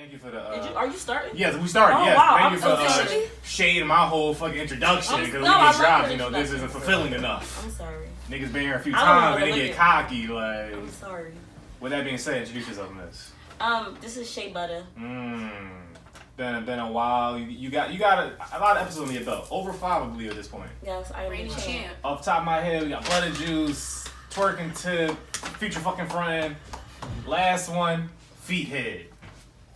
Thank you for the. Are you starting? Yes, we started. Oh, yes, wow. thank you for sorry. shading my whole fucking introduction because we No, I get like jobs. your You know, this isn't fulfilling enough. I'm sorry. Niggas been here a few I don't know times how and to they look get at- cocky. Like, I'm sorry. with that being said, introduce yourself, miss. This is Shai Butta. Been a while. You got a lot of episodes on your belt. Over 5, I believe, at this point. Yes, I am the champ. Off the top of my head, we got Butter Juice, Twerking Tip, Future Fucking Friend. Last one, Feet Head.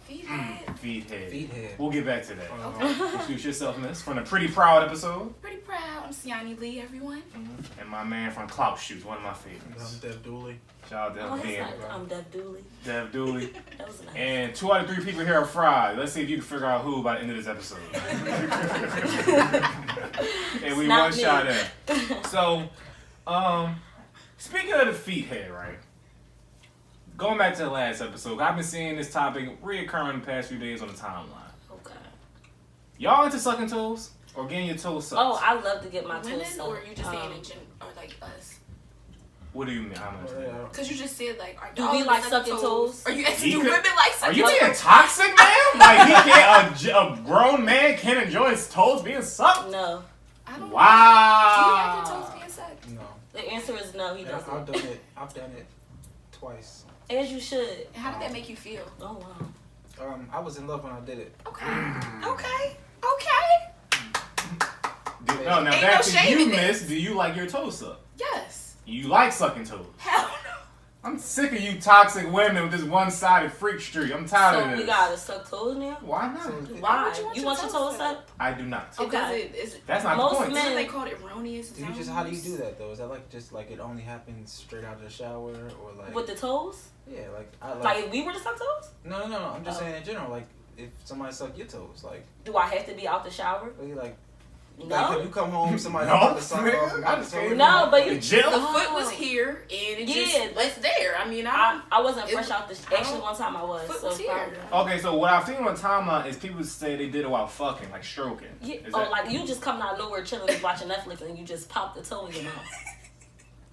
Feet Head. Feet Head. Feet Head. We'll get back to that. Okay. Introduce yourself, miss, from the Pretty Proud episode. Pretty proud. I'm Siani Leigh, everyone. And my man from Clout Shoots, one of my favorites. I'm Dev Dooley. Shout out to him. I'm Dev Dooley. Dev Dooley. That was nice. And 2 out of 3 people here are fried. Let's see if you can figure out who by the end of this episode. And we Not one me. shot at. So, speaking of the feet head, right? Going back to the last episode, I've been seeing this topic reoccurring the past few days on the timeline. Okay. Y'all into sucking toes? Or getting your toes sucked? Oh, I love to get my Women, toes sucked. or you just saying in general, or like us? What do you mean? How much? Because you just said like, are Do y'all we into like sucking sucking toes? Are you asking He do could- women like Are sucking you toes? being toxic, man? Like, he can't, a grown man can't enjoy his toes being sucked? No. I don't Wow. know. Do you like your toes being sucked? No. The answer is no, he Yeah, doesn't. I've done it twice. As you should. And how did that make you feel? Oh, wow. I was in love when I did it. Okay. Okay. Okay. No, now Ain't back no to shame you, in this. miss. Do you like your toes sucked? Yes. You like sucking toes? Hell no. I'm sick of you toxic women with this one-sided freak streak. I'm tired of So this. we gotta suck toes now? Why not? So- Why? would you want You your want your toes toes sucked? I do not. Okay. Is it, That's not Most the point. men- isn't they called erroneous? Do you just how do you do that though? Is that like just like it only happens straight out of the shower or like With the toes? yeah like I Like if we were to suck toes? no I'm just Oh. saying in general like if somebody suck your toes like Do I have to be out the shower? are you like No. if you come home somebody No. about to suck off and I got just the toes came- No, but you. The gym? The foot was here and it Yeah. just it's there. I mean, I wasn't It- fresh out the. Actually, one time I was. Foot So was here. probably. Okay, so what I've seen on the timeline is people say they did it while fucking, like stroking. Yeah. Is Oh, that- like you just come out of nowhere chilling, just watching Netflix, and you just pop the toe in your mouth.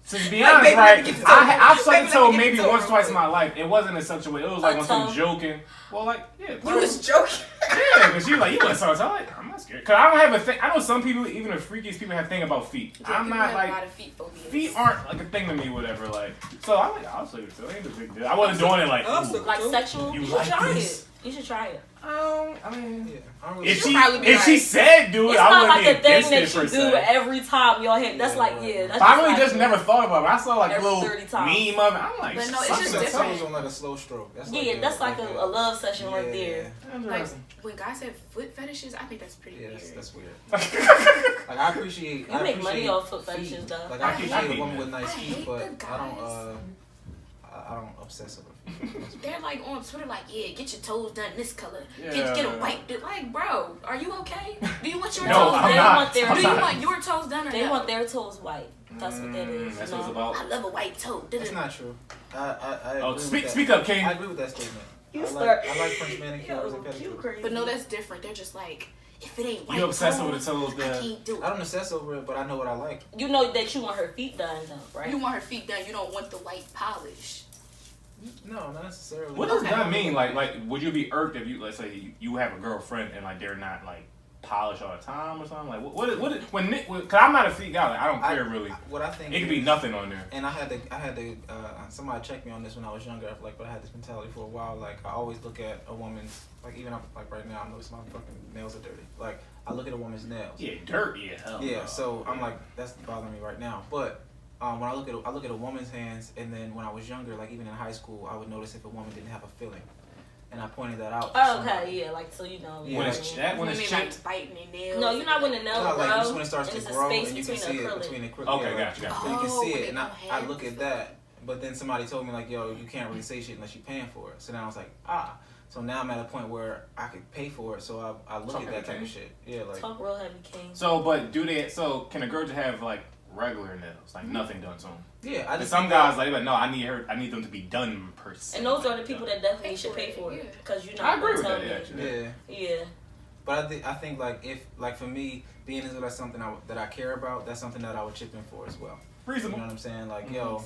So to be Like, honest, baby, let right, me get the toe. I've sucked Baby, a let toe me get maybe the toe once, real twice in quick. my life. It wasn't in such a way. It was like A on some toe? joking. Well, like, yeah. You was joking. Yeah, because you like, you want to like, I'm not scared. Because I don't have a thing. I know some people, even the freakiest people, have a thing about feet. I'm People not have like, a lot of feet phobias. feet aren't like a thing to me, whatever. Like, so I'm like, I'll suck it too. It ain't a big deal. I wasn't doing it like, I'll ooh. suck Like sexual. You You should like try this? it. You should try it. I mean, yeah I don't really if She'll she probably be if she like- said do it, It's I not wouldn't like be a thing against that it per you do se. every time your head. That's Yeah, like right. That's But I really like- just never thought about it. I saw like a Every little 30 times. meme of it. I'm like, But no, it's suck just the suck different. toes on like a slow stroke that's Yeah, that's like a love session right there. Like Interesting. when guys have foot fetishes, I think that's pretty yeah weird. that's weird like I appreciate You make money appreciate off foot feet. fetishes, though. like I I appreciate hate a woman that. with nice I feet hate but the I don't guys. I don't obsess over feet. They're like on Twitter, like, yeah, get your toes done this color. Yeah. Get a white. Like, bro, are you okay? Do you want your No, toes I'm done? They not. want their- I'm Do you not. want your toes done or They no? want their toes white. That's what that is. That's you what it's know? about. I love a white toe. That's not true I Oh, agree speak with speak that. up, King. I agree with that statement You I start. like French manicures Yo, and you pedicures. crazy. But no, that's different. They're just like, if it ain't white You obsessed toes, with the toes, I then? can't do I it. don't obsess over it but I know what I like You know that you want her feet done, though, right? You want her feet done. You don't want the white polish. no not necessarily What does Okay. that mean? Like, would you be irked if you, let's say, you have a girlfriend and like they're not like polished all the time or something? Like, because I'm not a feet guy. Like, I don't care really. What I think It could be is- nothing on there. And I had to somebody checked me on this when I was younger. Like, but I had this mentality for a while. Like, I always look at a woman's, like, even like right now, I notice my fucking nails are dirty. Like, I look at a woman's nails. Yeah, dirt. Yeah, hell Yeah. no. So I'm like, that's bothering me right now. But when I look at a woman's hands, and then when I was younger, like even in high school, I would notice if a woman didn't have a filling, and I pointed that out. to Oh, somebody. okay, yeah, like so you know. Yeah. When it's that, when Women it's like chipped. biting their nails. No, you're not when the nails No, grow. like just when it starts and to it's grow a space and you can between see the it acrylic. between the acrylic. Okay, yeah, gotcha. So you can Oh, see when it, they and don't I have look at that, but then somebody told me like, yo, you can't really say shit unless you're paying for it. So now I was like, So now I'm at a point where I could pay for it, so I look Talk at that type heavy of shit. Yeah, like Talk real heavy, King. So, but so can a girl just have like regular nails, like nothing done to them? yeah. I And just some think guys like, no, I need them to be done per se. And those are the Like, people done. that definitely Pay should for pay it, for it yeah. because you're I not agree gonna with tell that, me. actually. yeah. Yeah. But I think like if like for me being into that's something that I care about, that's something that I would chip in for as well. You Reasonable. know what I'm saying? Like yo,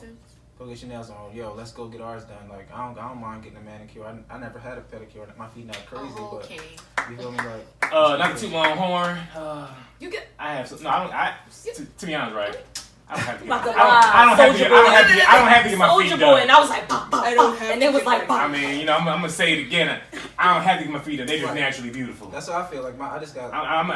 go get your nails on. Yo, let's go get ours done. Like I don't mind getting a manicure. I never had a pedicure. My feet not crazy, Okay. but you feel me? Like not to toot my own horn. You get. I have some, no. I don't. To be honest, right? I don't have to. Like Get, a I don't have to. Get, I don't have to get my Soldier feet Boy, done. and I was like, pop, pop, pop, and it was like, pop. I mean, you know, I'm gonna say it again. I don't have to get my feet done. They're just naturally beautiful. that's how I feel. Like I just got. I'm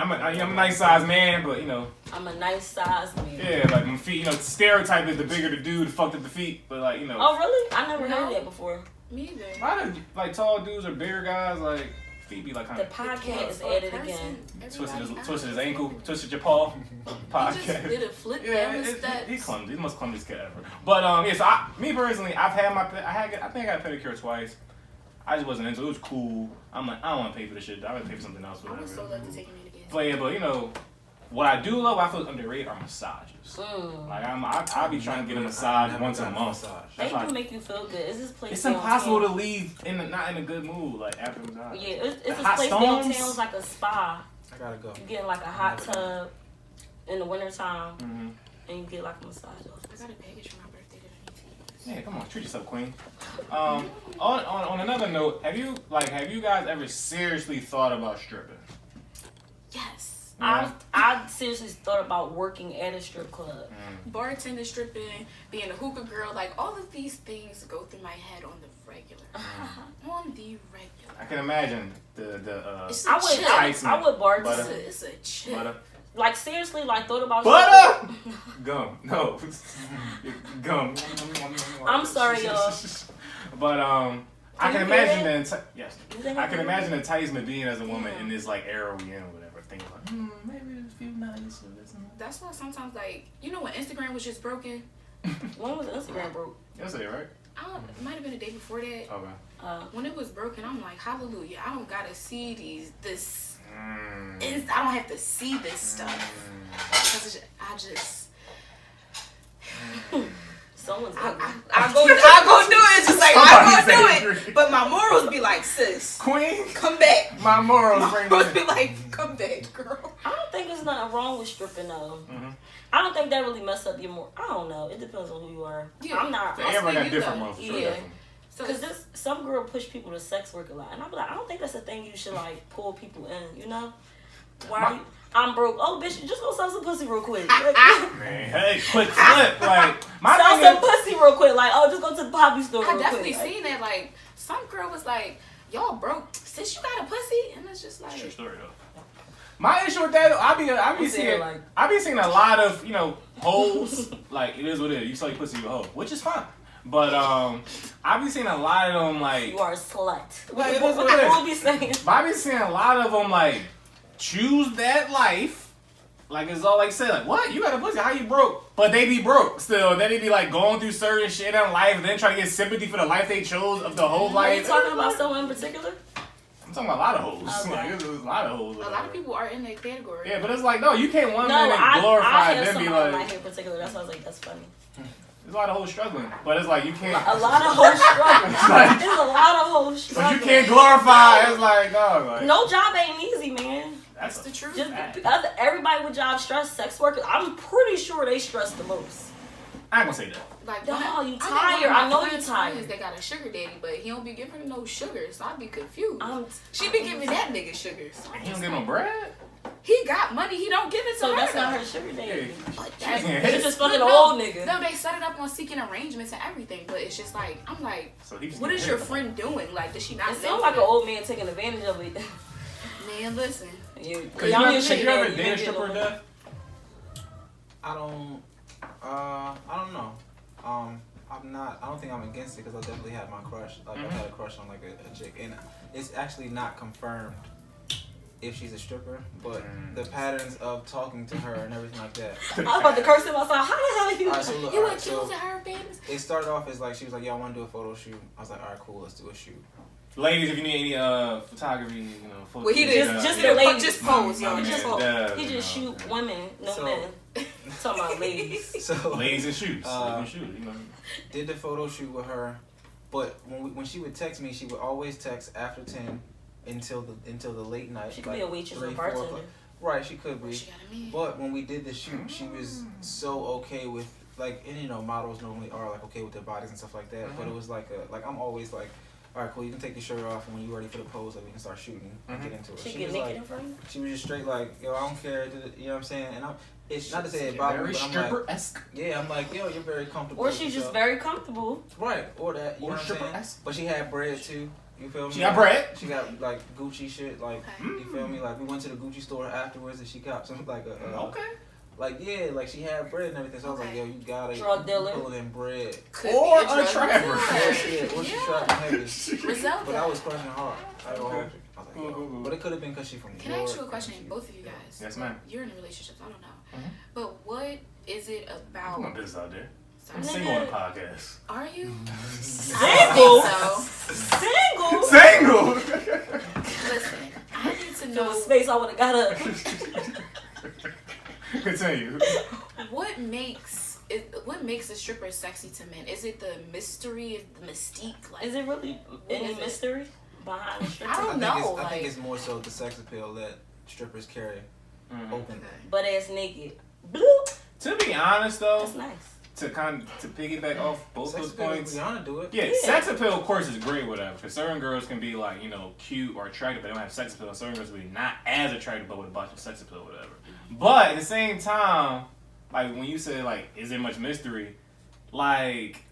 a nice sized man, but you know. I'm a nice size man. Yeah, like my feet. You know, stereotype is the bigger the dude, the fucked up the feet. But like, you know. Oh really? I never heard that before. Me either. A lot of like tall dudes or bigger guys, like feet be like kind The of podcast is added again. twisted his ankle, twisted your paw. He just Podcast. did a flip Yeah, down the steps. he's clumsy. He's the most clumsiest kid ever. But yeah, so me personally, I think I got a pedicure twice. I just wasn't into it. It was cool. I'm like, I don't want to pay for this shit. I would pay for something else. I Whatever. would so love to take him in again. But yeah, but you know, what I do love, I feel underrated are massages. Like I be trying to get a massage once a month. They can make you feel good. Is this place? It's impossible to leave not in a good mood like after a massage. Yeah, it's this hot place stones? downtown. It's like a spa. I gotta go. You get like a hot tub in the wintertime, Mm-hmm. and you get like a massage. I got a package for my birthday that I need to use. Yeah, come on, treat yourself, queen. On another note, have you guys ever seriously thought about stripping? Yes. Yeah. I seriously thought about working at a strip club. Bartender, stripping, being a hookah girl, like all of these things go through my head on the regular. On the regular. I can imagine the It's I a chill. I would bartend. Butter. It's a chill. butter. Like seriously, like thought about Butter! Gum. No. Gum. I'm sorry, y'all. But I can you hear imagine that? yes. You think I can can imagine the enticement being as a woman Yeah. in this like era we in or whatever, thinking like, maybe it feel nice or this and that. That's why sometimes, like, you know, when Instagram was just broken, When was Instagram broke? Yesterday, right? it might have been a day before that. Okay. When it was broken, I'm like, hallelujah, I don't gotta see this. Mm. I don't have to see this stuff. Because I just. Someone's I ugly. go do it. It's just like, I Somebody go do said it. But my morals be like, sis, Queen, come back. my morals bring Morals be it. like, come back, girl. I don't think there's nothing wrong with stripping though. Mm-hmm. I don't think that really mess up your more. I don't know. It depends on who you are. Yeah. I'm not. Everybody got you different though. morals. for sure, Yeah. definitely. So Because some girl push people to sex work a lot, and I'm like, I don't think that's a thing you should like pull people in. You know? Why? I'm broke. Oh, bitch, just go sell some pussy real quick. Like, Man, hey, quick flip. Like my sell thing some is, pussy real quick. Like, oh, just go to the poppy store I real definitely quick. seen that. Like, some girl was like, y'all broke. Sis, you got a pussy? And it's just true like, story though. My issue with that, I be saying, seeing, like- I be seeing a lot of hoes. Like it is what it is. You sell your pussy to a hoe, which is fine. But I be seeing a lot of them like. You are a slut. Like, What what it is. will be saying? But I be seeing a lot of them like choose that life. Like it's all like say like what you got a pussy how you broke, but they be broke still. Then they be like going through certain shit in life, and then try to get sympathy for the life they chose of the whole Are you life. talking about someone in particular? I'm talking about a lot of hoes. Okay. Like, there's a lot of hoes. a lot of people are in that category. Yeah, but it's like no, you can't one No, minute I glorify have and then be someone in my like head in particular. That's why I was like, that's funny. there's a lot of hoes struggling, but it's like you can't. A lot of hoes struggling. Like- There's a lot of hoes But struggling. you can't glorify. It's like no, like No job ain't easy, man. that's the truth. Just fact. everybody with jobs stress. Sex workers, I'm pretty sure they stress the most. I ain't gonna say that. Like, No, when you I know tired. one of my I know you friends' tired. friends, They got a sugar daddy, but he don't be giving her no sugar, so I'd be confused. I'm She be giving that nigga sugar. So I'm He just don't get no like, bread. he got money, he don't give it to so her. that's not her sugar daddy. But She that's, getting She hit. just fucking no, an old nigga. No, they set it up on seeking arrangements and everything, but it's just like, I'm like, So he just what getting is your hit. friend doing? Like, does she not It know sounds like an that? old man taking advantage of it. Man, listen. Cause you ever dated a stripper or death? I don't know. I don't think I'm against it because I definitely had my crush. Like I had a crush on like a chick, and it's actually not confirmed if she's a stripper, but the patterns of talking to her and everything like that. I was about to curse him outside. How the hell you? Alright, so look, You alright, accusing so her, babies? it started off as like she was like, "Yo, I want to do a photo shoot." I was like, "Alright, cool, let's do a shoot." Ladies, if you need any photography, photos, Well, he did just the ladies. just pose, y'all. My Just man, pose. Dad, He just you know. shoot women, no So- men. Talking about ladies. So Ladies and shoes. Ladies and shoes, did the photo shoot with her, but when she would text me, she would always text after 10 until the late night. She could be a waitress or 3, 4 bartender. o'clock. Right, she could be. She got a man. But when we did the shoot, she was so okay with like, and you know, models normally are like okay with their bodies and stuff like that. But it was like I'm always like, all right, cool, you can take your shirt off, and when you're ready for the pose, like we can start shooting and get into it. She get was naked like, in front of you? she was just straight like, yo, I don't care, you know what I'm saying? And it's not to say it bothered me, but I'm like, stripper-esque. yeah, I'm like, yo, you're very comfortable. Or she's just very comfortable. right, or that, you Or know what I'm saying? stripper-esque. But she had bread too. You feel me? She got bread. She got like Gucci shit, like you feel me? Like we went to the Gucci store afterwards, and she got some like a Okay. like yeah, like she had bread and everything. So I was like, yo, you gotta Drug dealer. pull in bread. Could Or be a drug trapper. dealer. Or she tried to heavy. Griselda. But I was crushing hard. I don't Okay. hold you. I was like, yo. But it could have been because she from New Can I York. ask you a question, both of you guys? Yes, ma'am. You're in a relationship, I don't know. Mhm. But what is it about? Come on, business out there. I'm Sorry. single on the podcast. Are you? Single? I Single? Single. think so. Listen, I need to There know was space I would have got up. Continue. what makes a stripper sexy to men. Is it the mystery, is the mystique? Like, Is it really any mystery behind the stripper? I don't know. I think like- it's more so the sex appeal that strippers carry openly. Butt ass naked. Bloop. To be honest, though, That's nice. to piggyback off both Sex those appeal, points. Rihanna do it. Yeah, Yeah. sex appeal, of course, is great, whatever. Because certain girls can be like, you know, cute or attractive, but they don't have sex appeal. Certain girls can be not as attractive, but with a bunch of sex appeal, whatever. But at the same time, like when you say like, is there much mystery? Like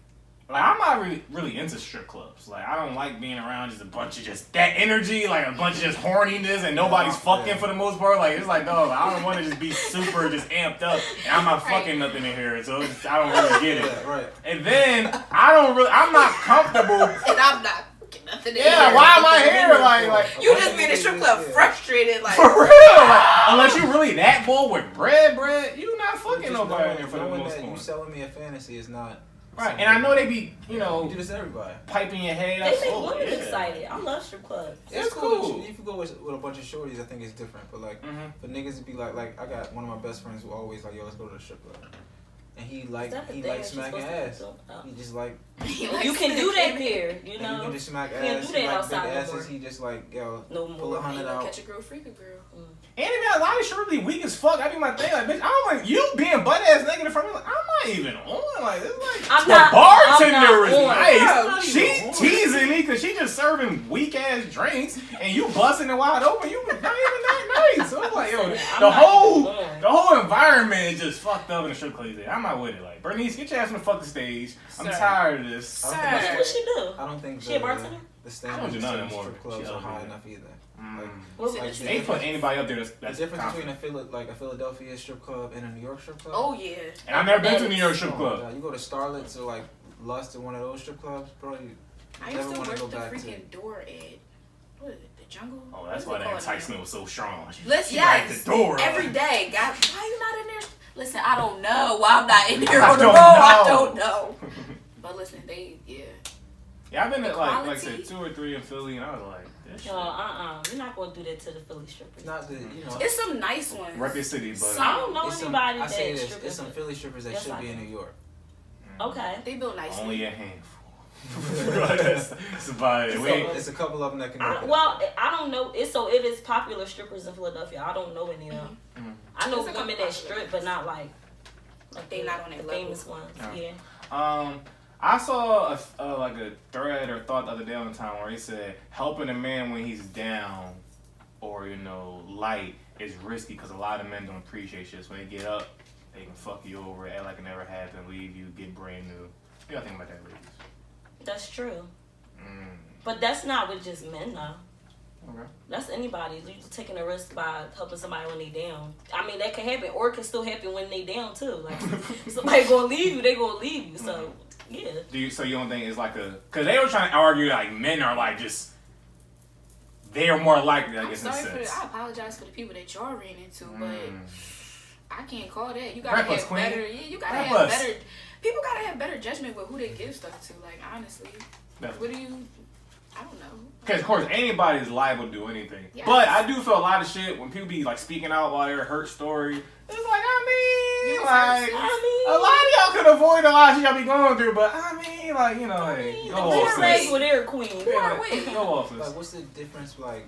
I'm not really into strip clubs. Like I don't like being around just a bunch of just that energy, like a bunch of just horniness, and nobody's fucking for the most part. Like it's like, no, I don't want to just be super just amped up, and I'm not fucking nothing in here, so I don't really get it. Yeah, right. And then I'm not comfortable. and I'm not getting nothing in Yeah, here. why am I here? Like You just be in a strip club frustrated, like for real. Like, unless you really that bold with bread, you not fucking Just nobody in here for the knowing most that you part. selling me a fantasy is not Right, and I know they be, you you know, do this to everybody. piping your head They up. make Oh, women yeah. excited. I love strip clubs. It's cool. If you go with a bunch of shorties, I think it's different. But like, for niggas to be like I got one of my best friends who always like, yo, let's go to the strip club. And he Is that a thing likes that you're smacking supposed to ass. do? Oh. He just like You can do that there, you and know. you can just smack Can't ass. do He that like outside big no asses. more. He just like, yo, No pull more. a you 100 gonna out. catch a girl, freak a girl. And a lot of shit really weak as fuck. I be my thing. Like, bitch, I don't like you being butt ass naked in front of me. Like, I'm not even on. Like, it's like I'm the not- bartender I'm is not on. nice. Yeah, She teasing me because she just serving weak ass drinks, and you busting it wide open. You not even that nice. So it's like, yo, I'm the not whole even on. the whole environment is just fucked up in the strip club. I'm not with it. Like, Bernice, get your ass on the fucking stage. I'm Sir. tired of this. Sir. What she do? I don't think She a bartender? the I standards don't do of none anymore. strip clubs She are ugly. high enough either. Like, What- like, They They ain't put anybody up there that's the difference confident. between a Philadelphia strip club and a New York strip club. Oh yeah. And I've never been to a New York strip Oh my club. God, you go to Starlet's or like Lust or one of those strip clubs, bro. You I never used to want work to go the back to. freaking door at what is it, the jungle? Oh, What that's is why it that called now? enticement was so strong. Listen, She like yes, the door. every day. God, why you not in there? Listen, I don't know why I'm not in here I on the road. don't I know. don't know. But listen, yeah. Yeah, I've been to like I Quality? said 2 or 3 in Philly, and I was like, this shit. No, you're not gonna do that to the Philly strippers. It's not the you know. It's some nice ones. Rep your city, but I don't know it's some, anybody I say that this. strippers. It's some Philly strippers that Yes, should I be in do. New York. Okay. They build nicely. only a handful. that's about it. It's a couple of them that can. work it. I don't know. It is popular strippers in Philadelphia. I don't know any of them. I know There's a couple women that popular strip, but not like They not on that the level. famous ones. Yeah. Yeah. I saw like a thread or thought the other day on time where he said helping a man when he's down or light is risky because a lot of men don't appreciate shit. So when they get up, they can fuck you over, act like it never happened, leave you, get brand new. You gotta think about that, ladies. That's true. Mm. But that's not with just men though. Okay. That's anybody. You're just taking a risk by helping somebody when they down. I mean, that can happen, or it can still happen when they down too. Like somebody gonna leave you, they gonna leave you. So yeah. So you don't think it's like because they were trying to argue like men are like just they are more likely, I I'm guess in a sorry sense. I apologize for the people that y'all ran into, but I can't call that. You Rap gotta us, have queen. better. Yeah, you gotta Rap have us. better. People gotta have better judgment with who they give stuff to. Like honestly, Definitely. what do you? I don't know. Because of course anybody is liable to do anything. Yes. But I do feel a lot of shit when people be like speaking out about their hurt story. It's like You like first. a lot of y'all could avoid a lot of shit y'all be going through, but like hey, go off, They're sis. raised with their queen. Yeah, with? go off, sis. Like, what's the difference? Like,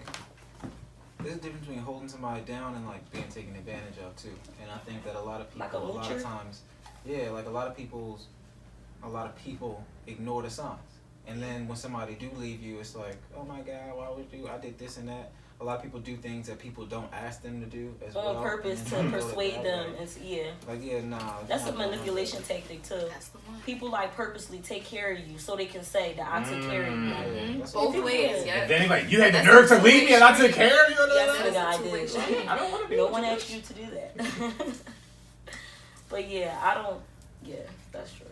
there's a difference between holding somebody down and like being taken advantage of too. And I think that a lot of people, Like a a lot moocher? of times, Yeah, like a lot of people ignore the signs. And then when somebody do leave you, it's like, oh my God, why would you? I did this and that. A lot of people do things that people don't ask them to do as well. On purpose to persuade them. Like, yeah, nah. That's a manipulation tactic too. That's the one. People like purposely take care of you so they can say that I took care of you. Mm-hmm. That's Both what- ways, yeah. And then he's like, you had the nerve to leave me and I took care of you. Yes, That's what I two-way did. street. I don't want to be No with one you. asked you to do that. But yeah, I don't. Yeah, that's true.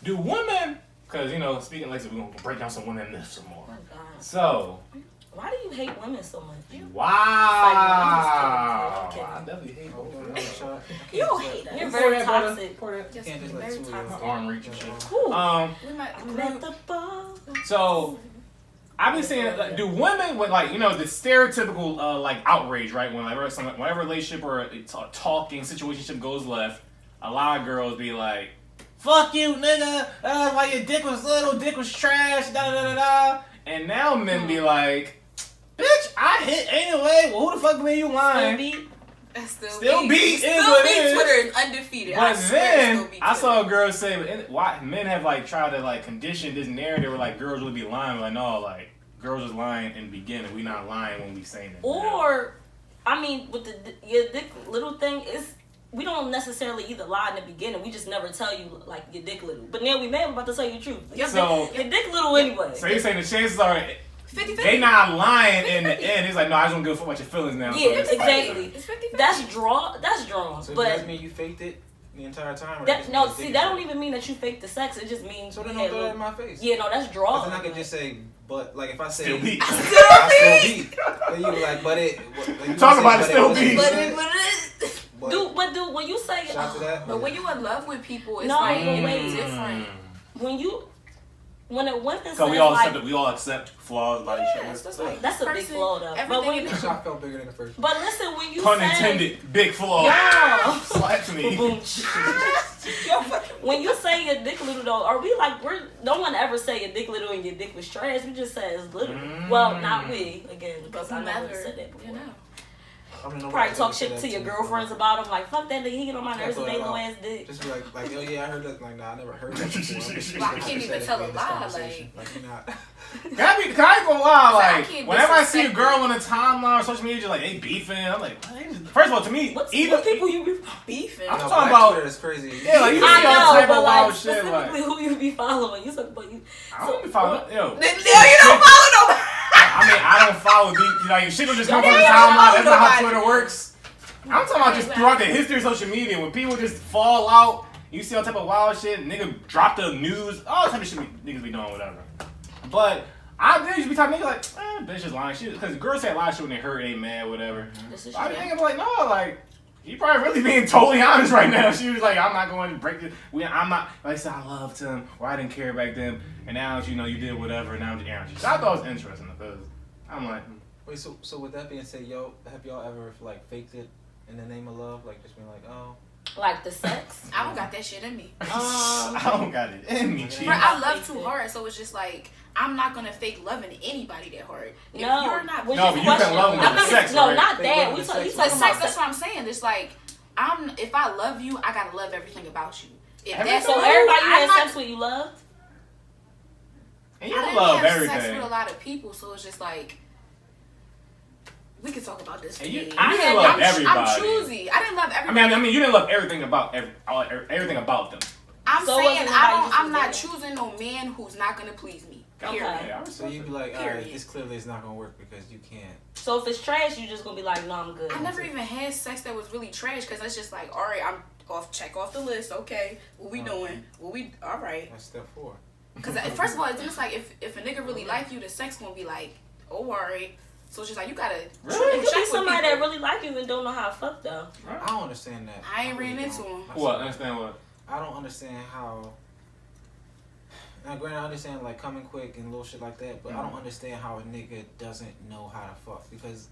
Do women? Because speaking like we're gonna break down some women myths some more. Oh my God. So, Why do you hate women so much? wow, I'm just kidding. I definitely hate Oh, women. another shot. You don't hate that. You're Pour very that, brother. toxic. Pour that. Yes, Can't just let very two of y'all- toxic. Arm reach and shit. Cool. We might I'm at the bar. So I've been saying, like, do women with the stereotypical like outrage, right? Whenever relationship or talking situationship goes left, a lot of girls be like, "Fuck you, nigga! Why your dick was little, dick was trash, da da da da." And now men be like, "Bitch, I hit anyway. Well, who the fuck made you lying?" Still beat is what it is. Twitter is undefeated. But then I saw a Twitter. girl say, "Why men have tried to condition this narrative where girls would be lying?" Like, no, girls was lying in the beginning. We not lying when we saying it. Or, I mean, with your dick little thing is. We don't necessarily either lie in the beginning. We just never tell you your dick little. But now we may be about to tell you the truth. Your dick little anyway. So you're saying the chances are 50-50. they not lying in the end. He's like, no, I just don't give a fuck about your feelings now. Yeah, so it's exactly. It's 50-50. That's drawn. So but does that mean you faked it the entire time? Or that, just no, mean see, you that did don't it? even mean that you faked the sex. It just means So then you don't had throw that little- in my face. Yeah, no, that's drawn. Because then I could just say, but if I say Still beat. I still beat. Then you be like, but it. Like, Talk about it, still beat. Dude, when you say Shout to that. But when you in love with people, it's No, it's wait. different. when a woman says So we all accept flaws about each Yes, other. that's That's a big flaw, though. But Everything when- That shot felt bigger than the first one. but listen, when you Pun say intended. Big flaw. Yeah. Slaps me. Boom. When you say your dick little though, are we no one ever say your dick little and your dick was trash. We just say it's little. Well, not we again because I never said that before. You know. I mean, Probably nobody talk ever said shit that to your me. girlfriends about him. Like, fuck that nigga, he get on my nerves That's with they what little I- ass dick. Just be like, oh yeah, I heard that. Like, nah, I never heard that before. Well, I can't even tell a lie, Like, you're not. Can I ain't gonna lie, can't whenever I see a disrespect girl on a timeline or social media, just they beefing, I'm like, what? First of all, to me, What even people you be beefing? I'm No, talking Black about- Twitter is crazy. Yeah, like, you see all I know, type but of wild shit, specifically who you be following. You talking about you. I don't be following, You don't follow nobody. I mean, I don't follow these, shit will just come from the Yeah, timeline. That's not how nobody. Twitter works. I'm talking about just throughout the history of social media, when people just fall out, you see all type of wild shit, nigga drop the news, all type of shit niggas be doing, whatever. But I used to be talking niggas bitch just lying shit, because girls say a lot of shit when they hurt, they mad, whatever. This is I true. be thinking he probably really being totally honest right now. She was like, I'm not going to break this. I'm not, like I said, I loved him, or I didn't care back then, and now you did whatever, and now I'm just airing shit. So I thought it was interesting, because I'm like, Wait, so with that being said, have y'all ever faked it in the name of love? Like just being like, oh. Like the sex. I don't got that shit in me. I don't got it in me, chief. Bro, I love too hard, so it's just like I'm not gonna fake loving anybody that hard. If No, you're not. which No, is but you question. can love them I'm with not- sex, No, right? not Fake that. love We with talking sex. But about sex, sex. that's what I'm saying. It's like if I love you, I gotta love everything about you. If Everything? that's So you, everybody you I'm had not- sex with you loved? And you I don't didn't love have everything. sex with a lot of people, so it's just like we could talk about this. And you- today. you didn't love I'm everybody. choosy. I didn't love everybody. I mean, you didn't love everything about everything about them. I'm So saying wasn't nobody just I'm not dating? choosing no man who's not gonna please me. Okay. Period. Yeah, I So respect you'd it. be like, all right, Period. this clearly is not gonna work because you can't. So if it's trash, you just gonna be like, no, I'm good. I never even had sex that was really trash because it's just like, all right, I'm check off the list. Okay, what we doing? All right. That's step 4. Because first of all, it's just like if a nigga really like you, the sex gonna be like, oh, all right. So it's just like you gotta Really? It could be somebody that really like you and don't know how to fuck though. I don't understand that. I ain't really ran into don't. him. What? Understand what? I don't understand how. Now, granted, I understand like coming quick and little shit like that, but I don't understand how a nigga doesn't know how to fuck because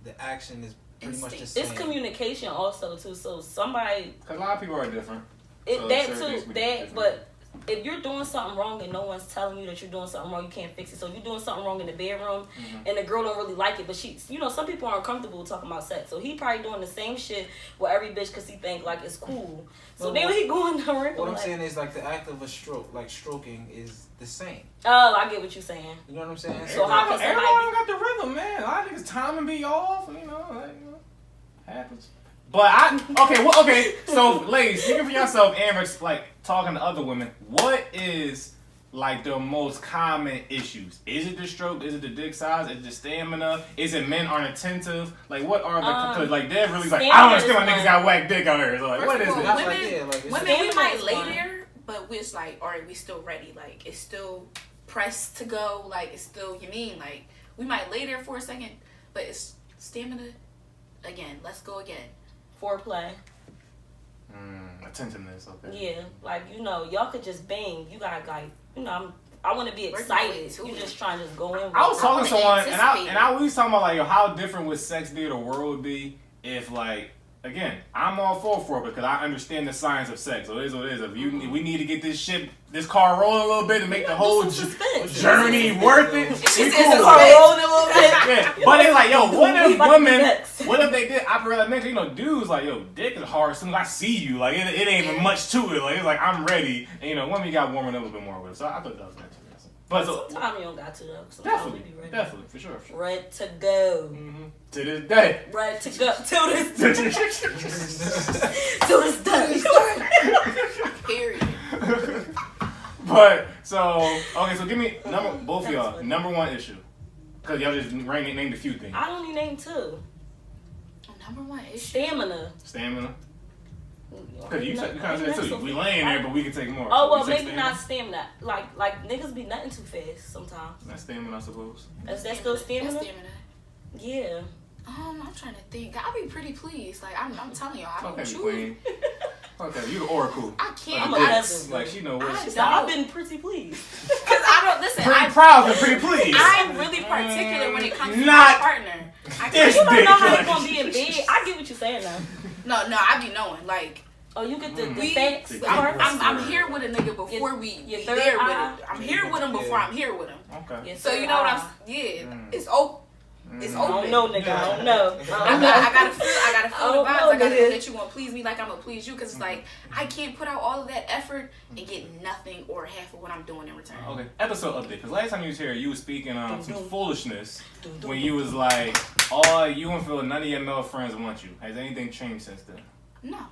the action is pretty much the same. It's communication also too. So somebody Because a lot of people are different. it So that certain too things we do that different. but if you're doing something wrong and no one's telling you that you're doing something wrong, you can't fix it. So if you're doing something wrong in the bedroom and the girl don't really like it, but she, you know, some people aren't comfortable talking about sex. So he probably doing the same shit with every bitch because he think like it's cool. So then he going to ring. What I'm saying is like the act of a stroke, like stroking, is the same. Oh, I get what you're saying. You know what I'm saying? So how can everyone somebody... got the rhythm, man. A lot of niggas timing be off, you know, like, you know, happens. But okay. So, ladies, speaking for yourself, and like talking to other women, what is like the most common issues? Is it the stroke? Is it the dick size? Is it the stamina? Is it men aren't attentive? Like, what are the cause like they're really like, I don't understand why niggas got whack dick out here. So like, what is it? Women, we might later, but we're like, all right, we still ready. Like, it's still pressed to go. Like, it's still, you mean like we might later for a second, but it's stamina. Again, let's go again. Foreplay. Attentiveness, okay. Yeah, like, you know, y'all could just bang. You got like, you know, I want to be excited. You just trying to just go in. I was talking to someone, and I was talking about like, yo, how different would sex be or the world would be if like, again, I'm all for it because I understand the science of sex. So it is what it is. If we need to get this car rolling a little bit to make the whole journey worth it. She said the car rolling a little bit. Yeah, but it's like, yo, what if women? What if they did operate like niggas? You know, dudes like, yo, dick is hard. As soon as I see you, like it ain't even much to it. Like it's like I'm ready. And you know, women got warming up a little bit more with it. So I thought that was nice. But sometimes you don't got to though. Definitely, for sure. Ready to go. To this day. Ready to go. Till this day. Period. But so give me both of y'all number one issue, cause y'all just named a few things. I only named two. Number one issue. Stamina. Cause you kind of said too. We laying there, but we can take more. Oh well, maybe not stamina. Like niggas be nutting too fast sometimes. That's stamina, I suppose. Is that still stamina? That's stamina. Yeah. I'm trying to think. I'll be pretty pleased. Like I'm telling y'all, I don't choose. Queen. Okay, you the oracle. I can't. Like she know what. I've been pretty pleased. Cause I don't listen. Pretty proud and pretty pleased. I'm really particular when it comes to my partner. You don't know how they gonna be in bed. I get what you're saying now. No, I be knowing. Like, oh, you get the facts. I'm here with a nigga before we there with it. I'm here with him before I'm here with him. Okay. So you know what I'm? It's open. It's open. I don't know, nigga. I don't know. I gotta feel the vibes. I gotta know that you gonna please me like I'm gonna please you. Cause it's like I can't put out all of that effort and get nothing or half of what I'm doing in return. Okay. Episode update. Cause last time you was here, you was speaking some foolishness when you was like, "Oh, you and Phil, none of your male friends want you." Has anything changed since then? No.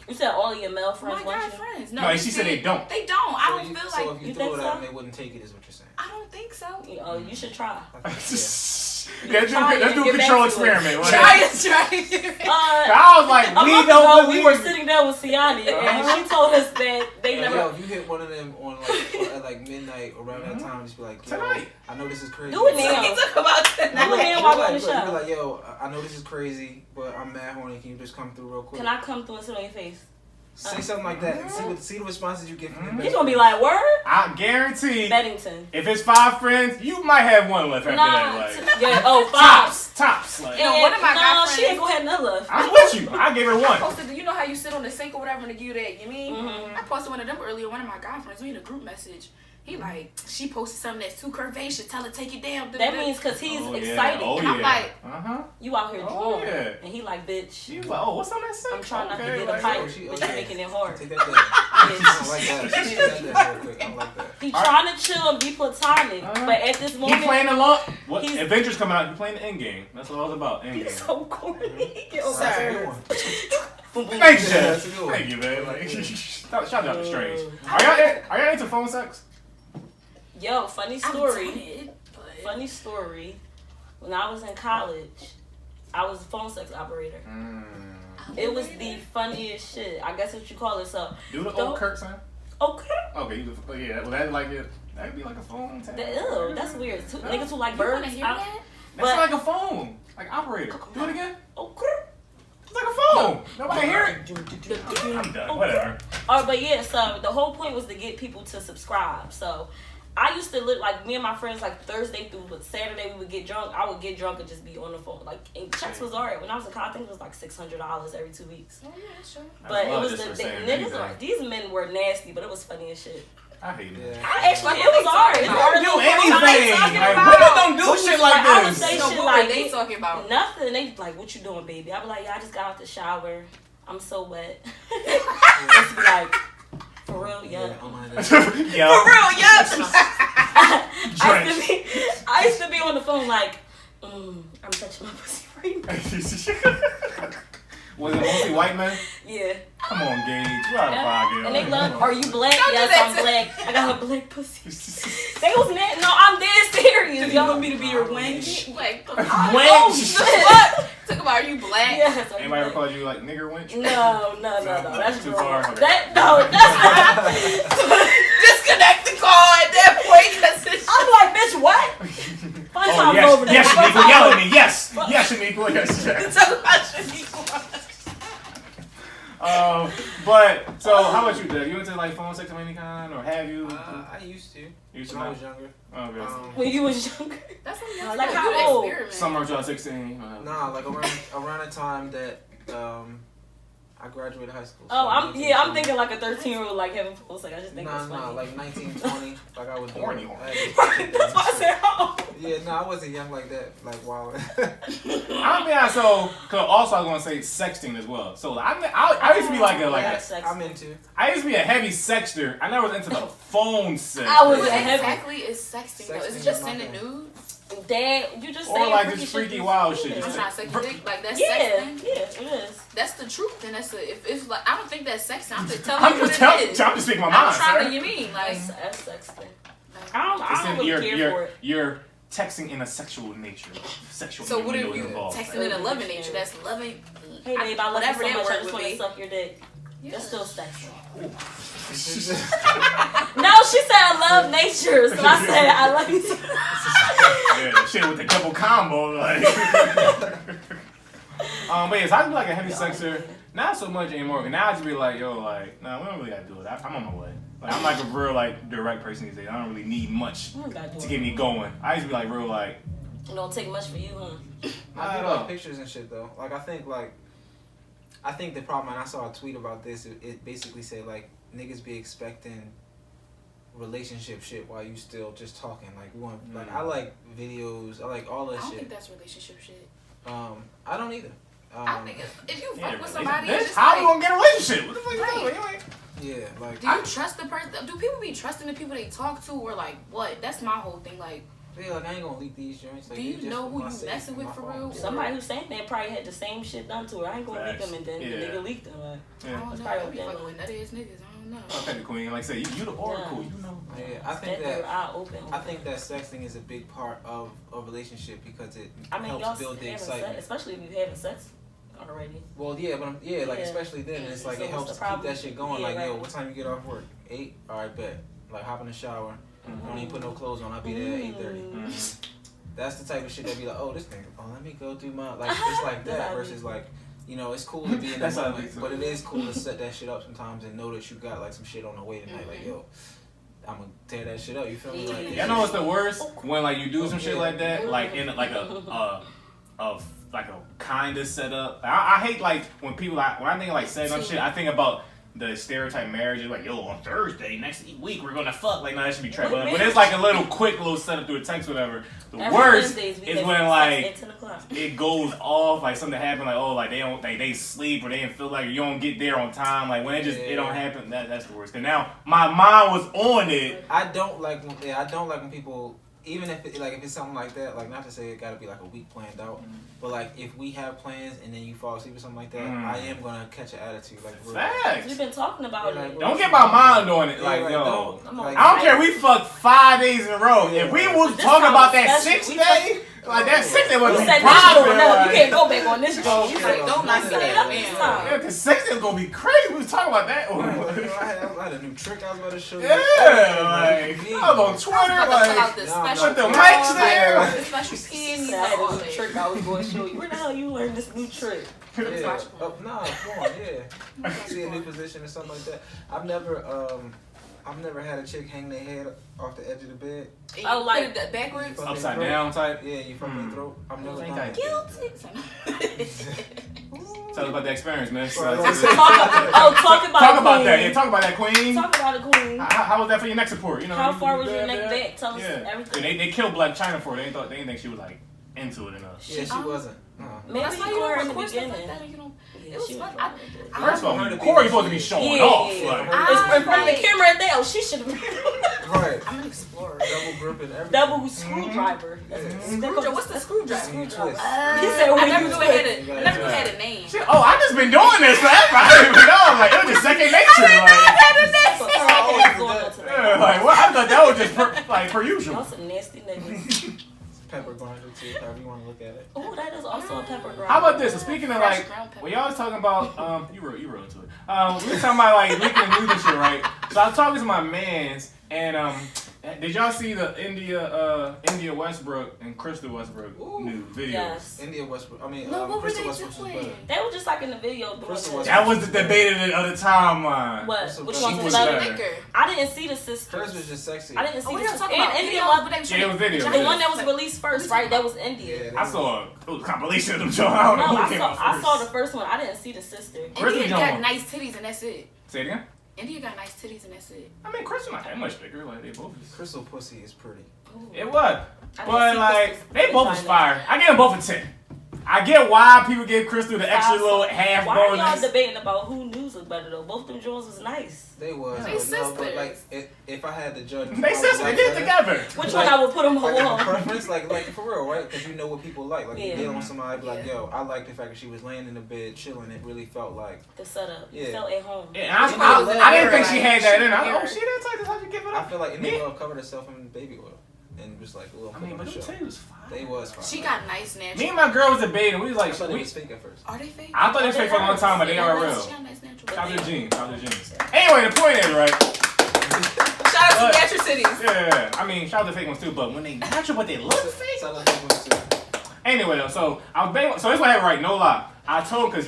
You said all of your male friends want you? Friends. No, she said they don't. They don't. I don't feel like. So if you threw it at them, they wouldn't take it, is what you're saying. I don't think so. Oh, you should try. Let's do a control experiment. Try it. I was like, we were sitting there with Siani, and she told us that they never. Yo, if you hit one of them on at like midnight around that time, just be like, yo, tonight. I know this is crazy. Do it now. You talk about tonight. Do it now while we're on the You be show. like, yo, I know this is crazy, but I'm mad horny. Can you just come through real quick? Can I come through and sit on your face? Say something like that and see the responses you get from them. He's gonna be like, word? I guarantee. Beddington. If it's 5 friends, you might have one left after that. Like, yeah, oh, 5. Tops. Like, one of my guy friends. She ain't gonna have none left. I'm with you. I gave her one. I posted, you know how you sit on the sink or whatever and they give you that, you mean? Mm-hmm. I posted one of them earlier, one of my guy friends, we in a group message. He like, she posted something that's too curvaceous, tell her take it down. That means because he's excited. And I'm like, you out here drunk. And he like, bitch. She was like, oh, what's on that sink? I'm trying not to get a pipe, but you're making it hard. Take that down. I don't like that. Take that real quick. I don't like that. He trying to chill and be platonic, but at this moment, he playing along. What Avengers coming out? He playing the end game. That's what I was about. End game. He's so corny. Sir. Thank you, Chad. Thank you, man. Like, shout out to Strange. Are y'all into phone sex? Yo, funny story. Funny story. When I was in college, I was a phone sex operator. It was the funniest shit. I guess what you call it. So do the old Kirk sign. Okay. Okay. Yeah. Well, that'd be like a phone tag. Ew, that's weird. Niggas who like birds. Hear that? That's like a phone. Like operator. Do it again. Okay. It's like a phone. Nobody hear it. I'm done. Whatever. But yeah, so the whole point was to get people to subscribe. So I used to look like me and my friends like Thursday through Saturday we would get drunk. I would get drunk and just be on the phone. Like and checks was alright. When I was in college, I think it was like $600 every 2 weeks. Oh yeah, sure. But it was the niggas were, these men were nasty, but it was funny as shit. I hate it. Yeah. I actually, it was alright. They don't do anything. Like, women don't do shit like I would this. say So shit what like were they talking about? nothing. They like, what you doing, baby? I be like, yeah, I just got out the shower. I'm so wet. Just be like, for real, yeah. Oh my Yeah. For real, yeah. I used to be on the phone like, I'm touching my pussy right now. Was it mostly white men? Yeah. Come on, Gage. You out of pocket. And they love, are you black? Don't do Yes, that I'm to- black. I got a black pussy. They was mad. No, I'm dead serious. You Y'all want me to be your wench? Like, Oh, shit. talk about, are you black? Yes, are you Anybody ever black? called you like nigger wench? No. That's Too wrong. far. That's Disconnect the call at that point. Cause it's I'm like, bitch, what? Fun Oh, times yes. over there. Yes, Fun Shaniqua, times yell over- at me. Yes. Yes, Shaniqua. Yes. talk about Shaniqua. But, so, how about you, Dad? You into, like, phone sex of any kind, or have you? I used to. Used to When I not? was younger. Oh, okay. When you was younger. That's what Like, like how how old? experiment. Summer of 2016. Nah, like around the time that I graduated high school. So Oh, I'm 19, I'm 20. thinking like a 13-year-old like having phone sex. I just think it's Nah, funny. like 19, 20. Like I was Horny. doing. That's why I said, oh. Yeah, no, I wasn't young like that. Like wow. I mean, so, cause also I was gonna say sexting as well. So I used to be like I'm into. I used to be a heavy sexter. I never was into the phone sex. I was What a heavy- exactly is sexting though? Is Sexting it just is my sending thing. nudes? Dad, you just Or saying like freaky just freaky shit. wild shit. Yeah. I'm Just trying to suck your dick. Like that's Yeah, sexting. yeah, it is. That's the truth. Then that's if it's like I don't think that's sexting. I'm just telling I'm you what just it is. I'm just speaking my I'm mind, trying sir. to. You mean like? That's sexting. I It's don't in really care for it. you're texting in a sexual nature, sexual. So what if innuendo you involved. texting in a loving nature? That's loving. Hey babe, I love you whatever so that much. I word just would want to be. suck your dick. Yeah. That's still sexting. No, she said I love nature, so I said I love you. So Yeah, shit with the double combo, like. But yes, I be like a heavy sexer. Not so much anymore. Now I just be like, yo, like, nah, we don't really gotta do it. I'm on my way. Like, I'm like a real like direct person these days. I don't really need much You don't gotta do to it. get me going. I used to be like real like. It don't take much for you, huh? I do know. like pictures and shit though. Like I think the problem, and I saw a tweet about this. It basically said like niggas be expecting relationship shit while you still just talking. Like we want, like I like videos. I like all I that don't shit. think that's relationship shit. I don't either. I think if you Yeah, fuck with somebody, it's bitch, just how we like, gonna get a relationship? What the fuck you Right. doing? You ain't- yeah, like do you trust the person? Do people be trusting the people they talk to, or like what? That's my whole thing. Like, yeah, like I ain't gonna leak these joints. Like, do you they just know for who my you sake messing and with my for phone. real? Somebody who's saying that probably had the same shit done to her. I ain't gonna leak Facts. them, and then Yeah. the nigga leaked them. I Yeah. don't know. probably I be what fucking with nut ass niggas. I don't know. Okay, the queen. Like I said, you the oracle. You know. Yeah, I think That that. eye open. I think that sexting is a big part of a relationship because it I mean, y'all helps build the having excitement. sex, especially if you having sex already. Well, yeah, but like Yeah. especially then, it's like So it what's helps the keep problem? that shit going. Yeah, Like, yo, right. what time you get off work? 8. All right, bet. Like, hop in the shower. Don't even put no clothes on. I'll be there at 8:30. Mhm. That's the type of shit that be like, oh, this thing. Oh, let me go through my like. It's like That's that how I versus be. like, you know, it's cool to be in the That's how I moment, be, but too. it is cool to set that shit up sometimes and know that you got like some shit on the way tonight. Like, yo, I'm gonna tear that shit up. You feel me? Like, Y'all know what's the worst? When like you do some shit Yeah. like that, like in like a like a kind of setup. I hate like when people like when I think of, like setting up shit. I think about the stereotype marriage. Like, yo, on Thursday next week we're gonna fuck. Like, no, that should be trash. But it's like a little quick little setup through a text, whatever. The Every worst Wednesdays we is have when sex like at 10 o'clock. it goes off, like something happened, like, oh, like they don't, like they sleep or they didn't feel like you don't get there on time. Like when it just it don't happen, that's the worst. Cause now my mind was on it. I don't like when people, even if it, like if it's something like that, like not to say it gotta be like a week planned out, but like if we have plans and then you fall asleep or something like that, I am gonna catch an attitude. Like real. Facts. We've been talking about Yeah, it. like, Don't get my mind on it. Yeah, Like, like, yo. don't, like, I don't care. We fucked 5 days in a row. If we was This talking time about was that special. 6th We day, like that 6th day You was said this prime. door, no, you can't go back on this joint. He's like, don't knock it Yeah. out. Yeah. Yeah, cause 6th day was gonna be crazy. We was talking about that. I had a new trick I was about to show you. Yeah, like I was on I'm Twitter, about to pull out like the Nah, special with the key, mics like, there. the special skin. I had a new trick I was going to show you. Where the hell you learned this new trick? Yeah. Nah, come on, yeah. See a new position or something like that. I've never I've never had a chick hang their head off the edge of the bed. Oh, like the backwards. Upside down type. Yeah, you from their throat. I've never done that. Guilty. Tell us about the experience, man. Talk talk Talk about that. Yeah, talk about that, queen. Talk about it, queen. How was that for your neck support? You know, How far was your neck back? Tell us Yeah. everything. And they killed Black China for it. They didn't think she was like into it enough. Yeah, she wasn't. Maybe That's why you you were don't in the record stuff beginning. like that. You know, Yeah, it was she fun. was First of all, heard of Corey's people. supposed to be showing Yeah. off. Like, It's in front of the camera at that. Oh, she should have Right. I'm an explorer. Double gripping everything. double screwdriver. Screwdriver. What's the screwdriver? Twist. He said I when never you knew twist. it had a name. shit, oh, I just been doing this forever. I didn't even know. Like, it was just second nature. Like, That's what Carl was going on tonight. yeah, like, what? I thought that was just per usual. Y'all some nasty niggas. Pepper grinder too, however you want to look at it. Oh, that is also a pepper grinder. How about this? So speaking of Fresh like, ground pepper. when y'all was talking about, you wrote into it. We were talking about like leaking the news and shit, right? So I was talking to my mans, and did y'all see the India Westbrook and Crystal Westbrook new videos? Yes. India Westbrook. I mean, No, what were Crystal they Westbrook was doing? better. They were just like in the video doing Crystal that. That was the debate of the other timeline. What? Crystal Which Westbrook. one She was was better? better. Liquor. I didn't see the sister. Hers was just sexy. I didn't see Oh, the we don't sister. talk about And India videos, was but they was Yeah, it was videos. the one that was released first, right? That was India. Yeah, I saw it was a compilation of them shows. I don't know No, who I came saw, out I first. saw the first one. I didn't see the sister. Crystal India Jones. got nice titties and that's it. Say it again. India got nice titties and that's it. I mean, Crystal not that much bigger. Like they both. Crystal pussy is pretty. Ooh. It was, I didn't but see like Crystal's they both was vagina. fire. I give them both a 10. I get why people give Crystal the extra little half Why are y'all bonus. debating about who news was better though? Both them Jones was nice. They was. They No, but sisters. like, if I had to judge, They sisters, they did it together. Which one I would put on my Like, wall? a preference, like for real, right? Because you know what people like. Like, Yeah. you dealing with somebody, be like, Yeah. yo, I like the fact that she was laying in the bed, chilling. It really felt like, The setup. You Yeah. felt at home. Yeah, and You know, it was I didn't in think the she mirror, had that in. like, I she oh, mirror. she didn't take this. How'd you give it I up? feel like Yeah. India Love covered herself in baby oil. And just like a little I mean, but the them show. titties was fire. They was fine. She got nice natural. Me and my girl was debating. We was I like, thought it we, was fake at first. Are they fake? I thought they was fake for a long time, but they are real. She got nice natural. Shout out to jeans. Shout out to jeans. Anyway, the point is, right? Shout out But- to natural cities. Yeah, I mean, shout out to fake ones too, but when they natural, but they look fake. Shout out to them too. Anyway, though, so I was banging, so this what I had right, no lie. I told him because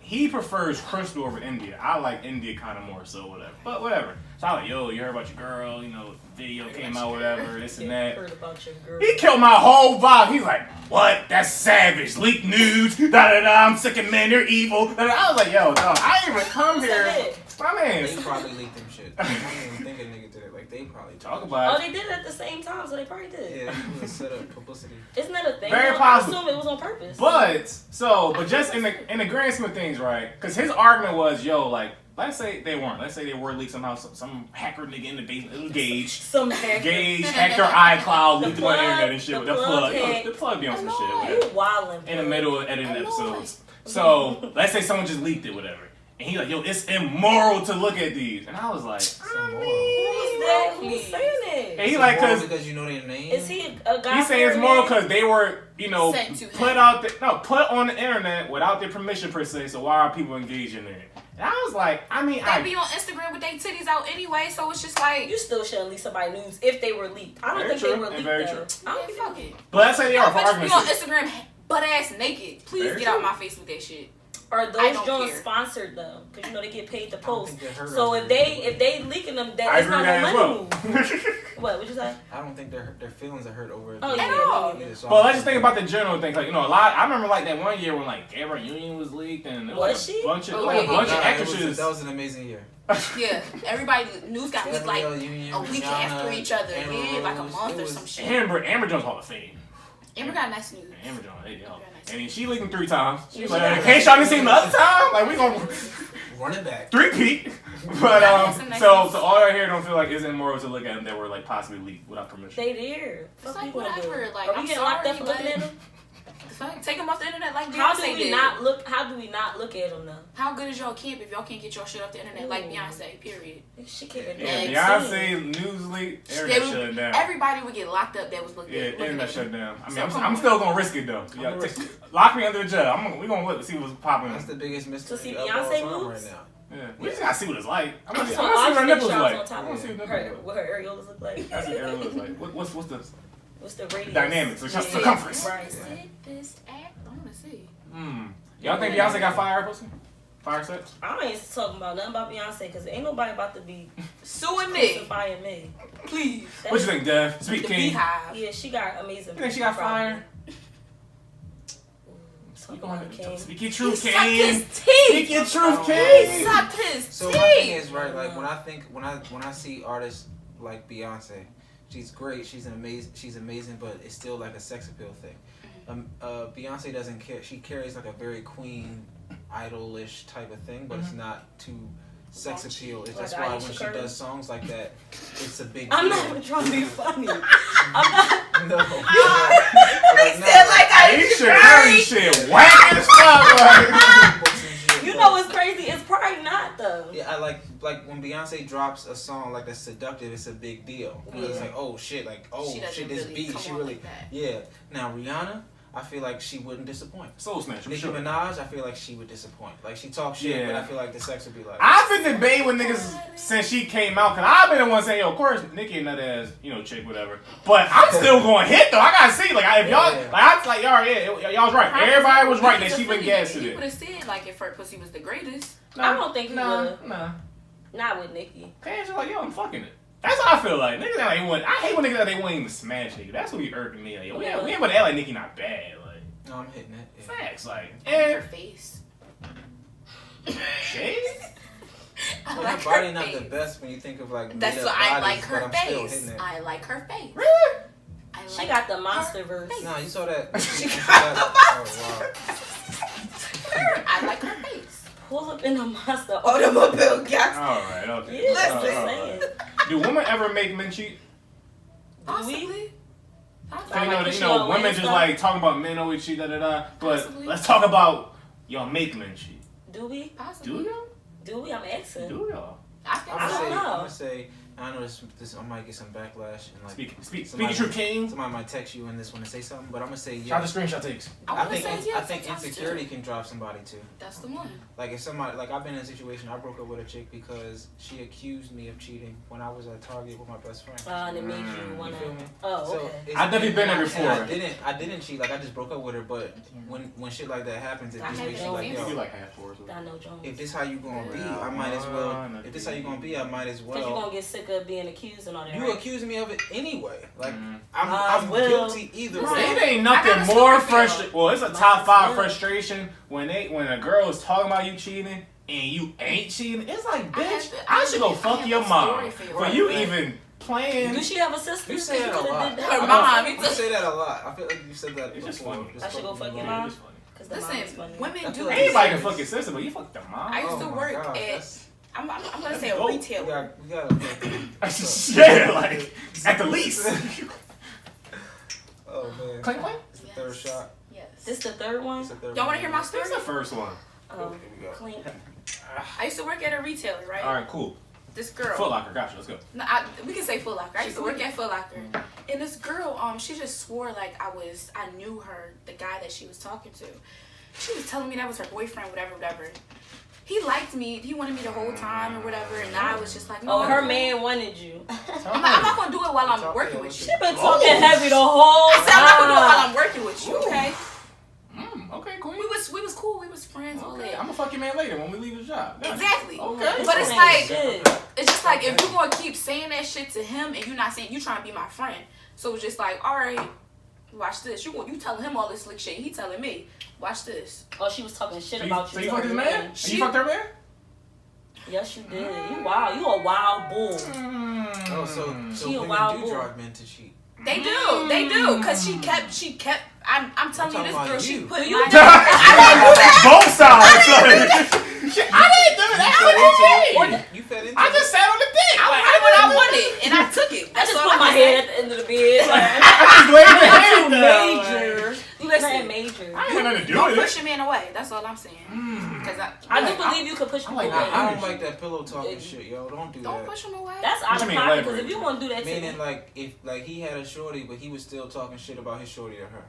he prefers Crystal over India. I like India kind of more, so whatever. But whatever. So I was like, yo, you heard about your girl? You know, video came out, whatever, this and that. Heard about your girl. He killed my whole vibe. He's like, what? That's savage. Leak nudes. Da da da. I'm sick of men. They're evil. Da, da. I was like, yo, dog, I ain't even come here. My man. They probably leaked them shit. I don't even think a nigga did it. Like, they probably Talk Oh, about it. they did it at the same time, so they probably did. Yeah, it was set up publicity. Isn't that a thing? Very though? possible. I assume it was on purpose. But just in the grand scheme of things, right? Because his argument was, yo, like, let's say they weren't. Let's say they were leaked somehow. Some hacker nigga in the basement, little Gage. Some hacker. Gage hacked their iCloud, The leaked it on the plug- internet and shit. the With the plug plug. hacked. The plug be on some shit. Annoying. Whatever. You wildin'. In the middle of editing Annoying. episodes. So let's say someone just leaked it, whatever. And he's like, yo, it's immoral to look at these. And I was like, I immoral. mean, that? Who's saying and it? he like, Moral cause because you know their name. Is he a guy? he's saying it's moral because they were, you know, Sent to put him. put on the internet without their permission per se. So why are people engaging in it? And I was like, I mean, They be on Instagram with their titties out anyway, so it's just like, You still shouldn't leak somebody news if they were leaked. I don't Very think true, they were and leaked. very though. true. I don't yeah, think fuck it. but let's say they are for Bitch be argument's on sake. Instagram butt ass naked. Please Very get true. out my face with that shit. Are I those don't joints care. sponsored though? Because you know they get paid to I don't post. think they heard So of if it. they leaking them, I that it's agree not with no that money as move. What? What'd you say? I don't think their feelings are hurt over it. Oh At yeah. all. me neither. so But let's just think about the general thing. Like, you know, a lot. I remember like that one year when like Gabrielle Union was leaked and it Was was like she? a bunch of, Oh, like, a yeah. bunch of Nah, actresses. that was an amazing year. Yeah, everybody news got leaked like Gabrielle Union, a week Rihanna, after each other. Amber Yeah, like a Rose, month it or was- some shit. Amber Jones Hall of Fame. Amber got nice news. Amber Jones, hey, yo. Amber got nice And then she leaked them 3 times. She was Yeah. like, in case y'all didn't see them the other time, like we gonna Run it back. 3-peat. But Yeah, some nice so news. all I hear don't feel like it's immoral to look at them that were like possibly leaked without permission. They there. It's Fuck like you gonna do? whatever. Like, Are we I'm getting locked up sorry, for looking at but- them? Fuck, take them off the internet like How Beyonce do we did. not look? How do we not look at them though? How good is y'all camp if y'all can't get your shit off the internet like Ooh. Beyonce? Period. She can't Yeah, Yeah, Beyonce news leak, They internet would- shut down. Everybody would get locked up that was looking. Yeah, looking internet at shut them. down. I mean, So I'm come still gonna risk it though. I'm Yeah, gonna risk it. lock me under the jail. We gonna look to see what's popping. That's the biggest mystery To see of Beyonce all time moves? right now. Yeah, we just gotta see what it's like. I want to see So what her I'll nipples shots like. on top I want of to see what her, nipples look what her areolas look like. That's what Aaron looks like. What's the What's the radius? dynamics? It's just Yeah. circumference. Right. This act, I want to see. Y'all think Beyonce got fire pussy? Fire sex? I ain't talking about nothing about Beyonce because ain't nobody about to be Suing me. crucifying me. Please. What you think, Dev? Speak The King. Beehive. Yeah, she got amazing. You think she got fire? Talking about King. Speak your truth, He sucked King. his teeth. Speak your truth, He King. sucked his So teeth. my thing is right, like when I see artists like Beyonce, she's great, she's amazing, but it's still like a sex appeal thing. Beyonce doesn't care. She carries like a very queen, idolish type of thing, but it's not too sex appeal. It's Like that's why when Aisha she Curry? does songs like that, it's a big deal. I'm not even trying to be funny. I'm not. No. He said like Aisha Curry shit whack as fuck. Like. You know what's crazy? It's probably not though. Yeah, I like when Beyonce drops a song like that's seductive, it's a big deal. It's Yeah. like, oh shit, She doesn't shit, this really beat, come she on really, like that. yeah. Now Rihanna, I feel like she wouldn't disappoint. Soul Snatcher, for Nicki sure. Minaj, I feel like she would disappoint. Like she talks shit, Yeah. but I feel like the sex would be like. I've been debating with niggas since she came out, cause I've been the one saying, yo, of course, Nicki another ass, chick, whatever. But I'm still going hit though. I gotta see, like, if y'all, Yeah. like, y'all was right. Everybody was right that she been gassing He it. would have said like if her pussy was the greatest. I don't think he would. Nah. Not with Nicki. Cash is like, yo, I'm fucking it. That's how I feel like. Niggas act like I hate when niggas they won't even smash nigga. That's what be irking me. Like, yo, we ain't about to act like Nicki not bad. Like, No, I'm hitting it. Yeah. facts, like, Her and face. shade. I But like her body her not face. the best when you think of like. That's made what up I bodies, like but her I'm still face. hitting it. I like her face. Really? I like She got the her monster verse. face. Nah, you saw that. got I like her face. Pull up in the monster. Automobile gas. All right, okay. Yeah, Listen. I'm just saying. Do women ever make men cheat? Possibly. I know that pushing women away just stuff? like talking about men always cheat, da da da. But Possibly. let's talk about y'all make men cheat. Do we? Possibly. Do y'all? Do we? I'm asking. Do y'all? I think I don't know. I'm gonna say. I know this. I might get some backlash and like. Speak somebody- your king. Somebody might text you in this one and say something, but I'm gonna say Shout yes. the screenshot takes. I wanna think say yes I think sometimes, insecurity too. can drive somebody too. That's the one. Like if somebody, like I've been in a situation, I broke up with a chick because she accused me of cheating when I was at Target with my best friend. And it made you You wanna. feel me? Oh, So okay. it's- I've definitely been there and before. I didn't cheat. Like I just broke up with her. But when shit like that happens, it I just have makes you no like, answer. You yo, like half fours. I know Jones. if this how you gonna be, I might as well. If this how you gonna be, I might as Because you're well. gonna get sick of being accused and all that. You right? accusing me of it anyway. Like Mhm. I'm Well, guilty either listen, way. It ain't I got nothing a more story for y'all. frustrating. Well, it's a top 5 frustration when a girl is talking about you cheating and you ain't cheating. It's like, bitch, I should go fuck your mom for you even playing. Do she have a sister? You say that a Coulda lot. did Her that. mom. You say that a lot. I feel like you said that It's just before. funny. I should go fuck your mom. mom. It's funny. Because the mom is Listen, funny. women I do feel like this. Anybody can fuck your sister, but you fuck the mom. I used to my work God, at. that's- I'm gonna That's say a dope. We retailer. gotta. Yeah, like at the least. Oh man. Clink clink. It's the third shot. Yes. This the third one? It's the third Y'all want to one. hear my story? That's the first one. Here we go. Clink. I used to work at a retailer, right? All right, cool. This girl. Foot Locker, gotcha. Let's go. No, we can say Foot Locker. I used to work at Foot Locker, and this girl, she just swore like I knew her, the guy that she was talking to. She was telling me that was her boyfriend, whatever. He liked me. He wanted me the whole time or whatever, and I was just like, no. Oh, her man wanted you. I'm not gonna do it while I'm working with you. She been talking heavy the whole I said I'm not gonna do it while time. I'm working with you. Okay. Okay, queen. We was cool. We was friends. All Okay, that. I'm gonna fuck your man later when we leave his job. Gotcha. Exactly. Okay. But it's This like ain't shit. it's just like if you gonna keep saying that shit to him and you're not saying you trying to be my friend. So it's just like, all right, watch this. You telling him all this slick shit. He telling me, watch this. Oh, she was talking shit So about you you. to fucked her his man? And She- you fucked her man? Yes, you did. You wild. You a wild bull. Oh, so She a women wild do bull. drive men to cheat. They do, cause she kept. I'm telling you, talking this about girl, you. she put You my. Both sides. Shit, I didn't do that. You fed into I it. just sat on the dick. I Like, wanted what I wanted, and I took it. I That's just all put my can say. head at the end of the bed. Like, I just laid my head down. major. You Listen, nothing major. I ain't had nothing to do Don't with push it. your man away. That's all I'm saying. Cause I do believe you could push people like away. that. I don't like that pillow talking shit, yo. Don't do don't that. push him away. That's out What of you mean, pocket because elaborate? if you want to do that to me, Meaning, like, if like he had a shorty, but he was still talking shit about his shorty to her.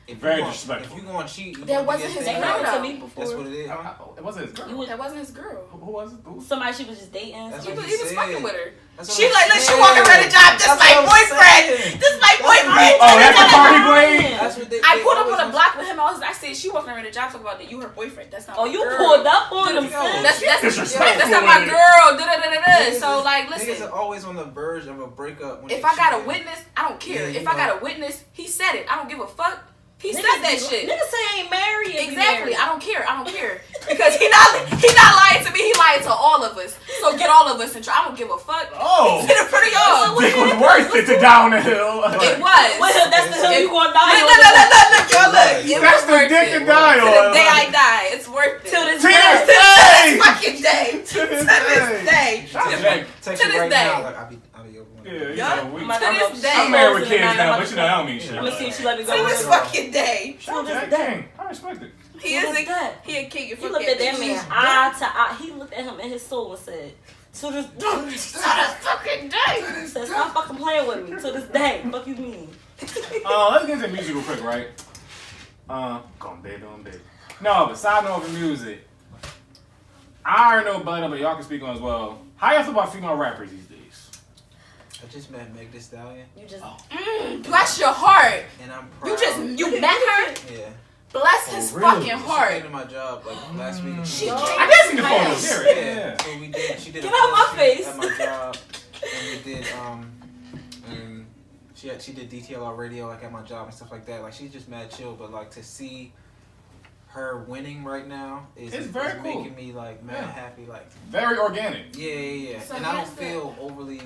If Very you gonna- disrespectful. If you gonna cheat, you That gonna wasn't do his your they thing. girl. happened to me That's before. what it is. Huh? It wasn't his girl. You was- That wasn't his girl. Who was it? Who? Somebody she was just dating. That's He what was, he he was said. fucking with her. That's what She I'm like, look, she saying. walking around the job just That's like what I'm boyfriend. saying. This my boyfriend. Oh, that's the party blade? That's what they. I they pulled up always on a block with him. I said, see, she walking around the job talking about that you her boyfriend. That's not. Oh, my you girl. pulled up on him. That's disrespectful not my with it. girl. So like, Niggas listen. are always on the verge of a breakup. When If they I got a cheat. witness, I don't care. Yeah, If you I know. got a witness, he said it. I don't give a fuck. He said Niggas that be- shit. Niggas say ain't married. if you Exactly. married. I don't care. Because he not lying to me. He lying to all of us. So get all of us in trouble. I don't give a fuck. Oh. He did it for y'all. Dick was worth it to down the hill. It was. Well, that's the hill you gonna die on. Look, y'all look. It That's was the worth dick it. to die To on. the day I die, it's worth it. Till this To this day. day. fucking day. To this day. Text To you this right day. now, like I'll be over. Yeah, you Yup. know, we- I'm like, To I'm this gonna- day. I'm married with kids I'm now, gonna- but you know, I don't mean shit. I'm gonna see if she let me go. To with this her. fucking day. Shout out to Jack that king. I respect it. He is What's that? he a king. He looked at that man eye to eye. He looked at him in his soul and said, "To this fucking day. He said, stop fucking playing with me. To this day, fuck you mean?" Let's get into music real quick, right? Come baby, on baby. No, but side note of music. I already know Butta, but y'all can speak on as well. How y'all feel about female rappers these days? I just met Meg Thee Stallion, You just Bless your heart. and I'm proud. You met her. Yeah. Bless his Oh, really? fucking She came heart. to my job like last week. She I came. did see the Yes. photos. Yeah. Yeah. So we did. She did. Get a out my photo face. shoot at my job, and we did. And she did DTLR radio like at my job and stuff like that. Like she's just mad chill, but like to see her winning right now is very cool. making me like mad Yeah. happy. Like Very organic. yeah. So And I don't here's the- feel overly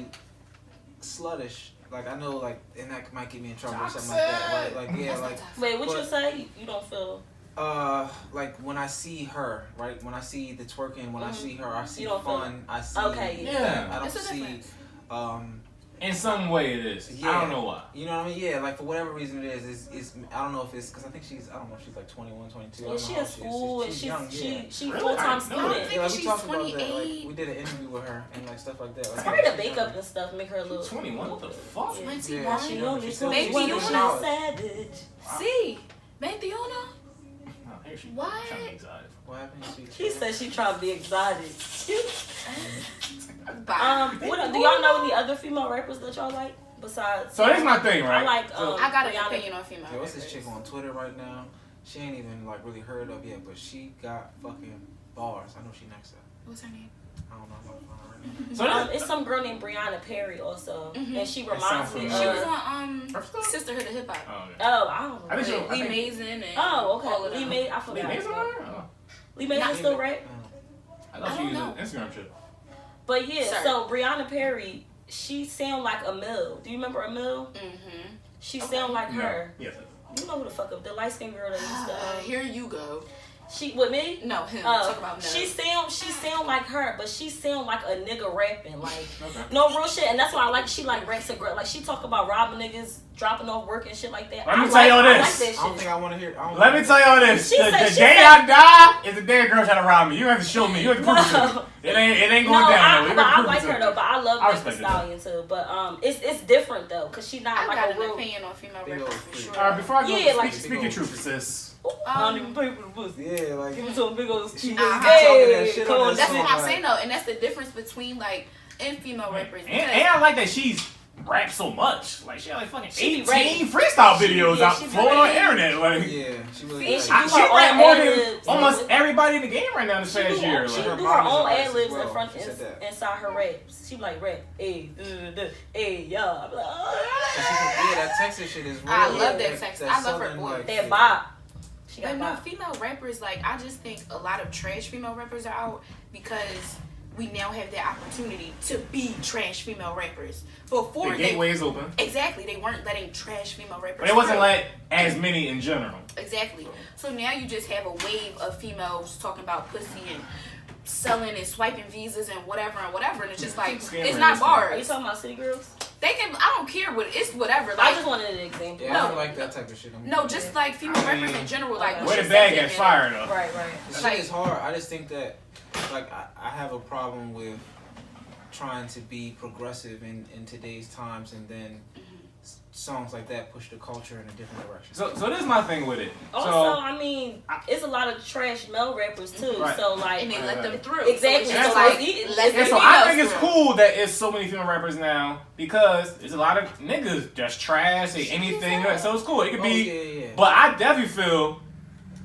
sluttish. Like I know like, and that might get me in trouble or something like that. Right? Like yeah, That's like. not toxic. wait. What you But- say? You don't feel? Like when I see her, right? When I see the twerking, when I see her, I see You don't feel fun. I see. Okay, yeah. that. I don't It's a see. difference. In some way it is. I don't know why. You know what I mean? Yeah, like for whatever reason it is I don't know if it's because I think I don't know if she's like 21, 22. I Yeah, don't she know in how she is. school and she's young, yeah. she Really? full time I didn't know student. that. Yeah, like we she's talked about that. 28. Like we did an interview with her and like stuff like that. Like, Probably the she's makeup young. and stuff make her look 21? What the fuck? Yeah. 21. Yeah, She she only she's still- Maybe she's you a know. savage. See, 21. Oh, here she What? trying to be exotic. What happened? She said she tried to be exotic. Bye. What do y'all know any other female rappers that y'all like besides? So here's my thing, right? I like. I got an Rihanna. opinion on female. Yeah, what's this rappers. chick on Twitter right now? She ain't even like really heard of yet, but she got fucking bars. I know she next up. What's her name? I don't know. I'm gonna find her right now. So this, It's some girl named Brianna Perry also, Mhm. and she That reminds sounds me She of. was on First stuff? Sisterhood of Hip Hop. oh, yeah. Oh, I don't know. I think she- Lee Mason and Oh, all of okay. Lee them. May, I Lee forgot. Mason on her? Oh. Lee Mason Not- still rap, I thought I she don't used know. an Instagram shit. but yeah. Sir. So Brianna Perry, she sound like Emil. Do you remember Emil? Mm-hmm. She Okay. sound like her. Yes. You know who the fuck up the light skinned girl that used to. Here you go. She with me. No, him. Talk about no. She sound like her, but she sound like a nigga rapping, like Okay. no real shit, and that's why I like. She like raps a girl, like she talk about robbing niggas, dropping off work and shit like that. Let me I tell y'all I this. like that I don't shit. think I want to hear. Let me tell y'all this. She The said- day she said- I die is the day a girl trying to rob me. You have to show me. You have to prove it to me. It ain't going No, down. though. You but have to I prove like it to her me. though. But I love I Meg Thee respect it, Stallion too. But it's different though, cause she not I like got a an real. opinion on female Big rappers old for freak. sure. All right, before I go, Yeah, like- speak your truth, sis. I don't even pay for the pussy. Yeah, like Give me some big old She cheese. really be Hey, talking that shit come on on, that That's song. what I'm like- saying though, and that's the difference between like and female rappers. And because- I like that she's rap so much. Like she had like fucking She be 18 rapping. freestyle videos Yeah, out she be floating on the rapping. internet. Like Yeah, she really. See, like, she do she her rap own more than ad-libs. almost everybody in the game right now this She past do, year. she Like, Her do her mom is own an artist ad libs as well. in front She said that. inside her raps. She be like rap, hey, hey, yeah. I'm like, And she can- yeah, that Texas shit is real. I love that Like, Texas. that I love her southern, voice. like, that shit. bop. She But got no, bop. female rappers, like, I just think a lot of trash female rappers are out because we now have that opportunity to be trash female rappers. Before the they gateway is open, exactly, they weren't letting trash female rappers. but it wasn't through. let as many in general. Exactly. So now you just have a wave of females talking about pussy and selling and swiping visas and whatever, and it's just like Scammer it's not is- Are you bars. talking about City Girls? They can. I don't care what it's whatever. I Like just wanted an example. Yeah, I No. don't like that type of shit. no, just like female I mean, rappers in general. Like okay. Where she the said bag that, gets man. fired though. Right, right. The Like- shit is hard. I just think that, like, I have a problem with trying to be progressive in today's times, and then songs like that push the culture in a different direction. So this is my thing with it. Also, So I mean, it's a lot of trash male rappers too. Right. So like, And they let them through. Exactly. So it's just That's like, what- let yeah, the so I females think it's through. cool that it's so many female rappers now because there's a lot of niggas just trash, say anything. So it's cool. It could Oh, be. yeah, yeah. But I definitely feel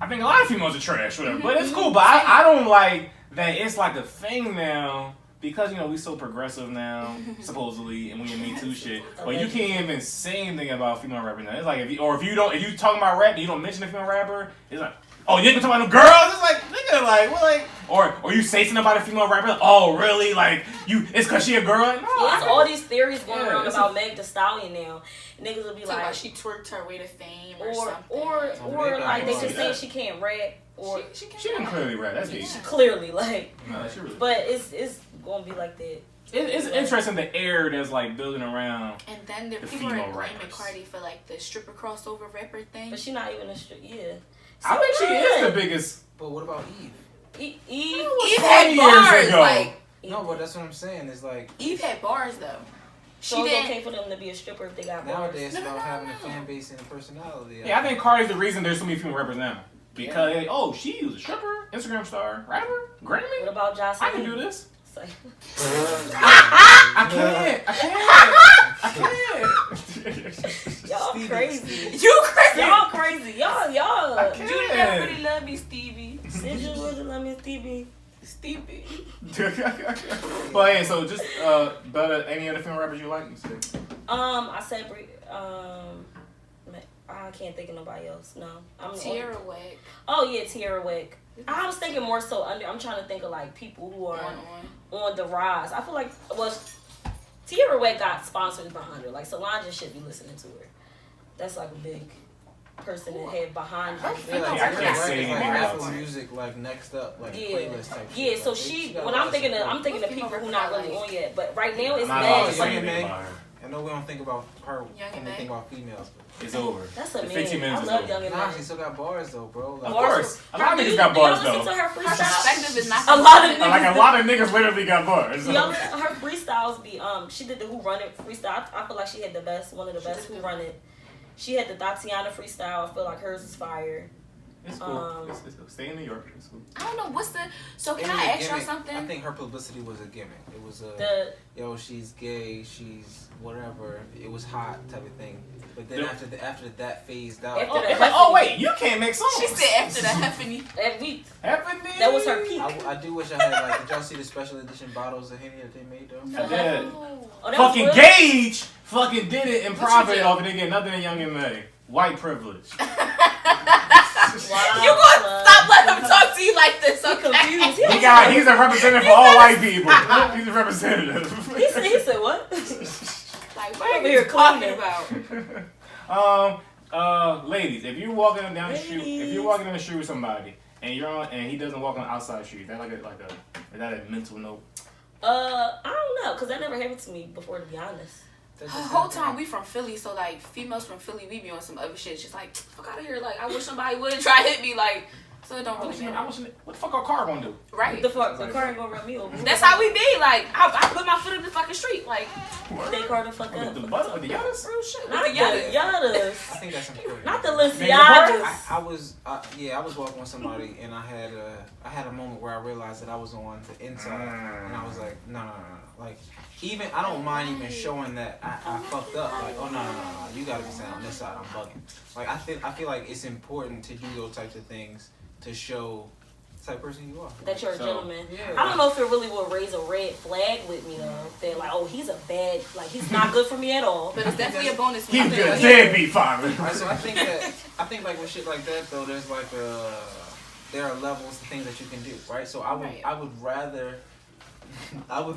I think a lot of females are trash, whatever. But it's cool. But I don't like that it's like a thing now because, you know, we so progressive now, supposedly, and we in Me Too shit. But you can't even say anything about female rappers now. It's like, if you talking about rap and you don't mention a female rapper, it's like, oh, you ain't gonna talk about them girls? It's like, nigga, like, what, like, or you say something about a female rapper, like, oh, really? Like, it's cause she a girl? No, it's all these theories going around about Meg Thee Stallion now. Niggas will be like, she twerked her way to fame or something. Or like, they just say she can't rap. Or she didn't clearly rap. That's gay. Clearly, like, no, she really. But it's gonna be like that. It's interesting the air that's like building around. And then there people are blaming Cardi for like the stripper crossover rapper thing. But she not even a stripper. Yeah. I think she is the biggest. But what about Eve? Eve had bars. Ago. Like, no, but that's what I'm saying. It's like Eve had bars though. So it's okay for them to be a stripper if they got bars. Nowadays, it's about having a fan base and a personality. Yeah, I think Cardi's the reason there's so many female rappers now. Because she was a stripper, Instagram star, rapper, Grammy. What about Jocelyn? I can do this. I can't. Y'all crazy. You crazy. Y'all crazy. Y'all. You never really love me, Stevie. Did you really love me, Stevie? But yeah, so just Butta, any other female rappers you like? I said I can't think of nobody else. No, Tierra Whack. Oh yeah, Tierra Whack. I was thinking more so I'm trying to think of like people who are on the rise. I feel like Tierra Whack got sponsors behind her. Like Solange should be listening to her. That's like a big person that had behind her. Yeah, I can't say anything Apple else. Music like next up, like playlist type. Yeah, shit. so Like, when I'm thinking of people who not really on yet, but right now it's Meg. I know we don't think about her when we think about females. But it's over. That's a 15 minutes I is love over. Young and nah, Meg. she still got bars though, bro. Like, Of course. A lot of niggas got bars though. Listen to her Her freestyle. perspective is not A lot of niggas. Like a lot of niggas literally got bars. Her freestyles be she did the Who Run It freestyle. I feel like she had one of the best Who Run It. She had the Tatiana freestyle. I feel like hers is fire. It's cool. It's cool. Stay in New York. It's cool. I don't know what's the. So it can was I a ask y'all gimmick. something? I think her publicity was a gimmick. It was yo, she's gay, she's whatever. It was hot type of thing. But then after that phased out. Oh wait, you can't make songs. She said after the Heffany. Heffany. That was her peak. I do wish I had like. Did y'all see the special edition bottles of Henny that they made though? I did. Oh, Fucking Gage fucking did it and profited off it. They get nothing in Young and May. White privilege. Wow. You gonna stop letting him talk to you like this? I'm confused. He's a representative for all white people. He's a representative. He said what? Like what are you talking about? Ladies, if you're walking down the street, with somebody and he doesn't walk on the outside street, is that a mental note? I don't know, cause that never happened to me before, to be honest. The whole time we from Philly, so like females from Philly, we be on some other shit. Just like fuck out of here. Like I wish somebody would try to hit me. Like so it don't really matter. What the fuck our car gonna do? Right. The car ain't gonna run me over. That's how we be. Like I put my foot in the fucking street. Like they car the fuck up. The Butta with the Yadas? real shit. Not the Yadas. I think that's important. Not the Lenciagas. I was walking with somebody and I had a moment where I realized that I was on the inside and I was like, no. Like, even, I don't mind even showing that I fucked up. Like, oh, no. You gotta be saying on this side, I'm bugging. Like, I feel like it's important to do those types of things to show the type of person you are. That you're a gentleman. Yeah. I don't know if it really will raise a red flag with me, though. They're like, oh, he's he's not good for me at all. But it's definitely a bonus. He's good. Deadbeat father. Right, so I think like with shit like that, though, there's like there are levels to things that you can do, right? So I would